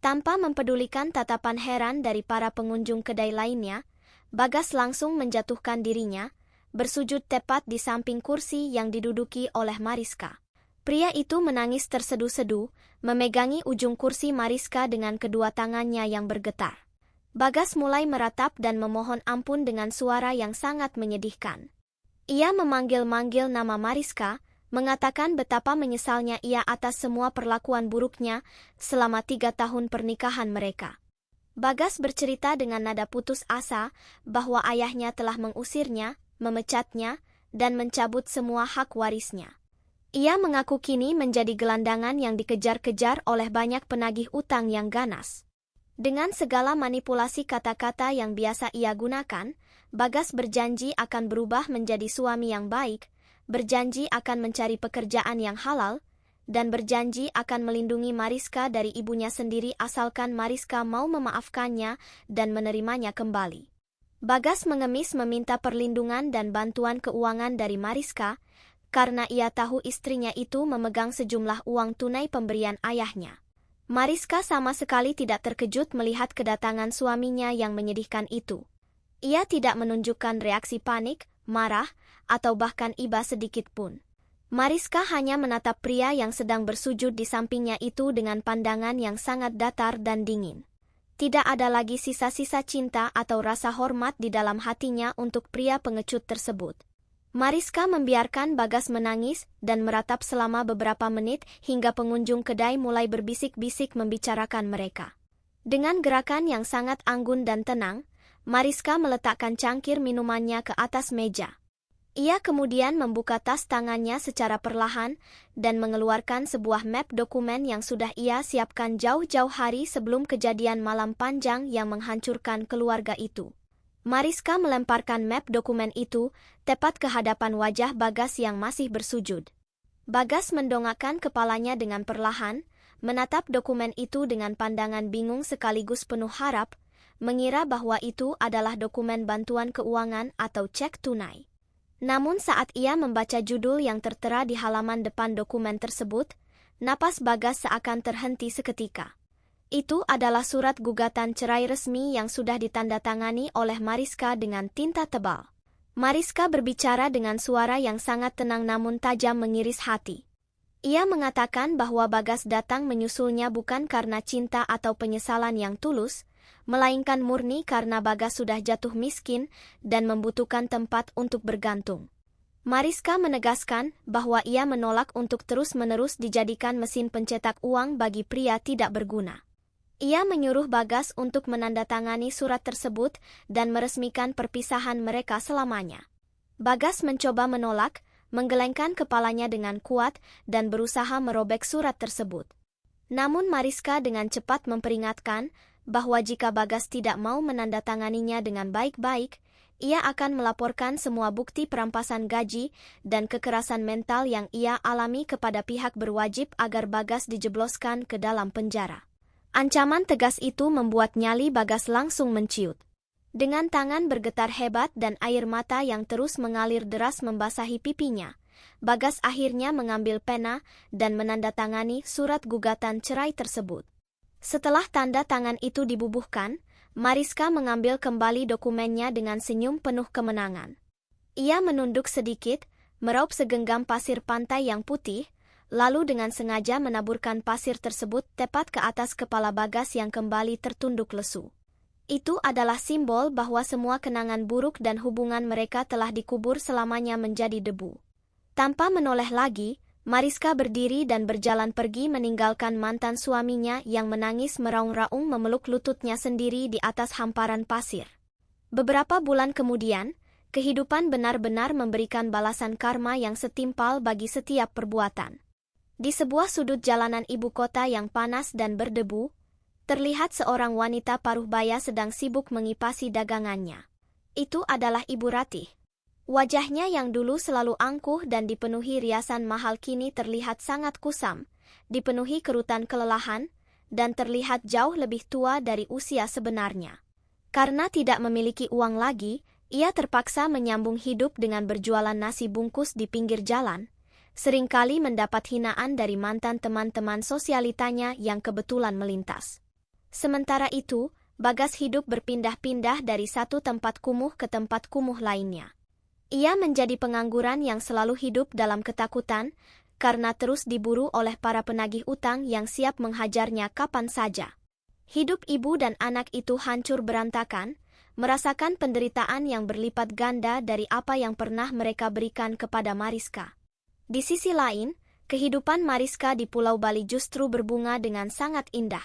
Tanpa mempedulikan tatapan heran dari para pengunjung kedai lainnya, Bagas langsung menjatuhkan dirinya, bersujud tepat di samping kursi yang diduduki oleh Mariska. Pria itu menangis tersedu-sedu, memegangi ujung kursi Mariska dengan kedua tangannya yang bergetar. Bagas mulai meratap dan memohon ampun dengan suara yang sangat menyedihkan. Ia memanggil-manggil nama Mariska, mengatakan betapa menyesalnya ia atas semua perlakuan buruknya selama 3 tahun pernikahan mereka. Bagas bercerita dengan nada putus asa bahwa ayahnya telah mengusirnya, memecatnya, dan mencabut semua hak warisnya. Ia mengaku kini menjadi gelandangan yang dikejar-kejar oleh banyak penagih utang yang ganas. Dengan segala manipulasi kata-kata yang biasa ia gunakan, Bagas berjanji akan berubah menjadi suami yang baik, berjanji akan mencari pekerjaan yang halal, dan berjanji akan melindungi Mariska dari ibunya sendiri asalkan Mariska mau memaafkannya dan menerimanya kembali. Bagas mengemis meminta perlindungan dan bantuan keuangan dari Mariska, karena ia tahu istrinya itu memegang sejumlah uang tunai pemberian ayahnya. Mariska sama sekali tidak terkejut melihat kedatangan suaminya yang menyedihkan itu. Ia tidak menunjukkan reaksi panik, marah, atau bahkan iba sedikit pun. Mariska hanya menatap pria yang sedang bersujud di sampingnya itu dengan pandangan yang sangat datar dan dingin. Tidak ada lagi sisa-sisa cinta atau rasa hormat di dalam hatinya untuk pria pengecut tersebut. Mariska membiarkan Bagas menangis dan meratap selama beberapa menit hingga pengunjung kedai mulai berbisik-bisik membicarakan mereka. Dengan gerakan yang sangat anggun dan tenang, Mariska meletakkan cangkir minumannya ke atas meja. Ia kemudian membuka tas tangannya secara perlahan dan mengeluarkan sebuah map dokumen yang sudah ia siapkan jauh-jauh hari sebelum kejadian malam panjang yang menghancurkan keluarga itu. Mariska melemparkan map dokumen itu tepat ke hadapan wajah Bagas yang masih bersujud. Bagas mendongakkan kepalanya dengan perlahan, menatap dokumen itu dengan pandangan bingung sekaligus penuh harap, mengira bahwa itu adalah dokumen bantuan keuangan atau cek tunai. Namun saat ia membaca judul yang tertera di halaman depan dokumen tersebut, napas Bagas seakan terhenti seketika. Itu adalah surat gugatan cerai resmi yang sudah ditandatangani oleh Mariska dengan tinta tebal. Mariska berbicara dengan suara yang sangat tenang namun tajam mengiris hati. Ia mengatakan bahwa Bagas datang menyusulnya bukan karena cinta atau penyesalan yang tulus, melainkan murni karena Bagas sudah jatuh miskin dan membutuhkan tempat untuk bergantung. Mariska menegaskan bahwa ia menolak untuk terus-menerus dijadikan mesin pencetak uang bagi pria tidak berguna. Ia menyuruh Bagas untuk menandatangani surat tersebut dan meresmikan perpisahan mereka selamanya. Bagas mencoba menolak, menggelengkan kepalanya dengan kuat dan berusaha merobek surat tersebut. Namun Mariska dengan cepat memperingatkan bahwa jika Bagas tidak mau menandatanganinya dengan baik-baik, ia akan melaporkan semua bukti perampasan gaji dan kekerasan mental yang ia alami kepada pihak berwajib agar Bagas dijebloskan ke dalam penjara. Ancaman tegas itu membuat nyali Bagas langsung menciut. Dengan tangan bergetar hebat dan air mata yang terus mengalir deras membasahi pipinya, Bagas akhirnya mengambil pena dan menandatangani surat gugatan cerai tersebut. Setelah tanda tangan itu dibubuhkan, Mariska mengambil kembali dokumennya dengan senyum penuh kemenangan. Ia menunduk sedikit, meraup segenggam pasir pantai yang putih, lalu dengan sengaja menaburkan pasir tersebut tepat ke atas kepala Bagas yang kembali tertunduk lesu. Itu adalah simbol bahwa semua kenangan buruk dan hubungan mereka telah dikubur selamanya menjadi debu. Tanpa menoleh lagi, Mariska berdiri dan berjalan pergi meninggalkan mantan suaminya yang menangis meraung-raung memeluk lututnya sendiri di atas hamparan pasir. Beberapa bulan kemudian, kehidupan benar-benar memberikan balasan karma yang setimpal bagi setiap perbuatan. Di sebuah sudut jalanan ibu kota yang panas dan berdebu, terlihat seorang wanita paruh baya sedang sibuk mengipasi dagangannya. Itu adalah Ibu Ratih. Wajahnya yang dulu selalu angkuh dan dipenuhi riasan mahal kini terlihat sangat kusam, dipenuhi kerutan kelelahan, dan terlihat jauh lebih tua dari usia sebenarnya. Karena tidak memiliki uang lagi, ia terpaksa menyambung hidup dengan berjualan nasi bungkus di pinggir jalan. Seringkali mendapat hinaan dari mantan teman-teman sosialitanya yang kebetulan melintas. Sementara itu, Bagas hidup berpindah-pindah dari satu tempat kumuh ke tempat kumuh lainnya. Ia menjadi pengangguran yang selalu hidup dalam ketakutan, karena terus diburu oleh para penagih utang yang siap menghajarnya kapan saja. Hidup ibu dan anak itu hancur berantakan, merasakan penderitaan yang berlipat ganda dari apa yang pernah mereka berikan kepada Mariska. Di sisi lain, kehidupan Mariska di Pulau Bali justru berbunga dengan sangat indah.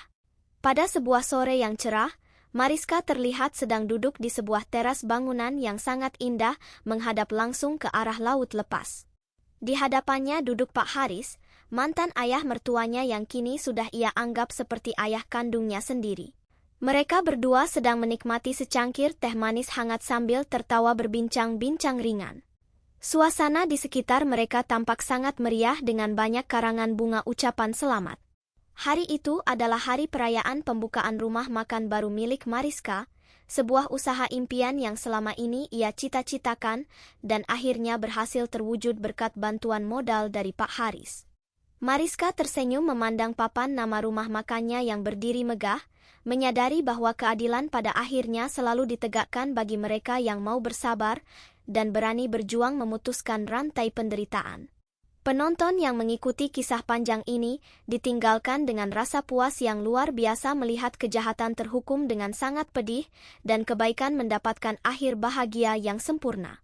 Pada sebuah sore yang cerah, Mariska terlihat sedang duduk di sebuah teras bangunan yang sangat indah menghadap langsung ke arah laut lepas. Di hadapannya duduk Pak Haris, mantan ayah mertuanya yang kini sudah ia anggap seperti ayah kandungnya sendiri. Mereka berdua sedang menikmati secangkir teh manis hangat sambil tertawa berbincang-bincang ringan. Suasana di sekitar mereka tampak sangat meriah dengan banyak karangan bunga ucapan selamat. Hari itu adalah hari perayaan pembukaan rumah makan baru milik Mariska, sebuah usaha impian yang selama ini ia cita-citakan dan akhirnya berhasil terwujud berkat bantuan modal dari Pak Haris. Mariska tersenyum memandang papan nama rumah makannya yang berdiri megah, menyadari bahwa keadilan pada akhirnya selalu ditegakkan bagi mereka yang mau bersabar dan berani berjuang memutuskan rantai penderitaan. Penonton yang mengikuti kisah panjang ini ditinggalkan dengan rasa puas yang luar biasa melihat kejahatan terhukum dengan sangat pedih dan kebaikan mendapatkan akhir bahagia yang sempurna.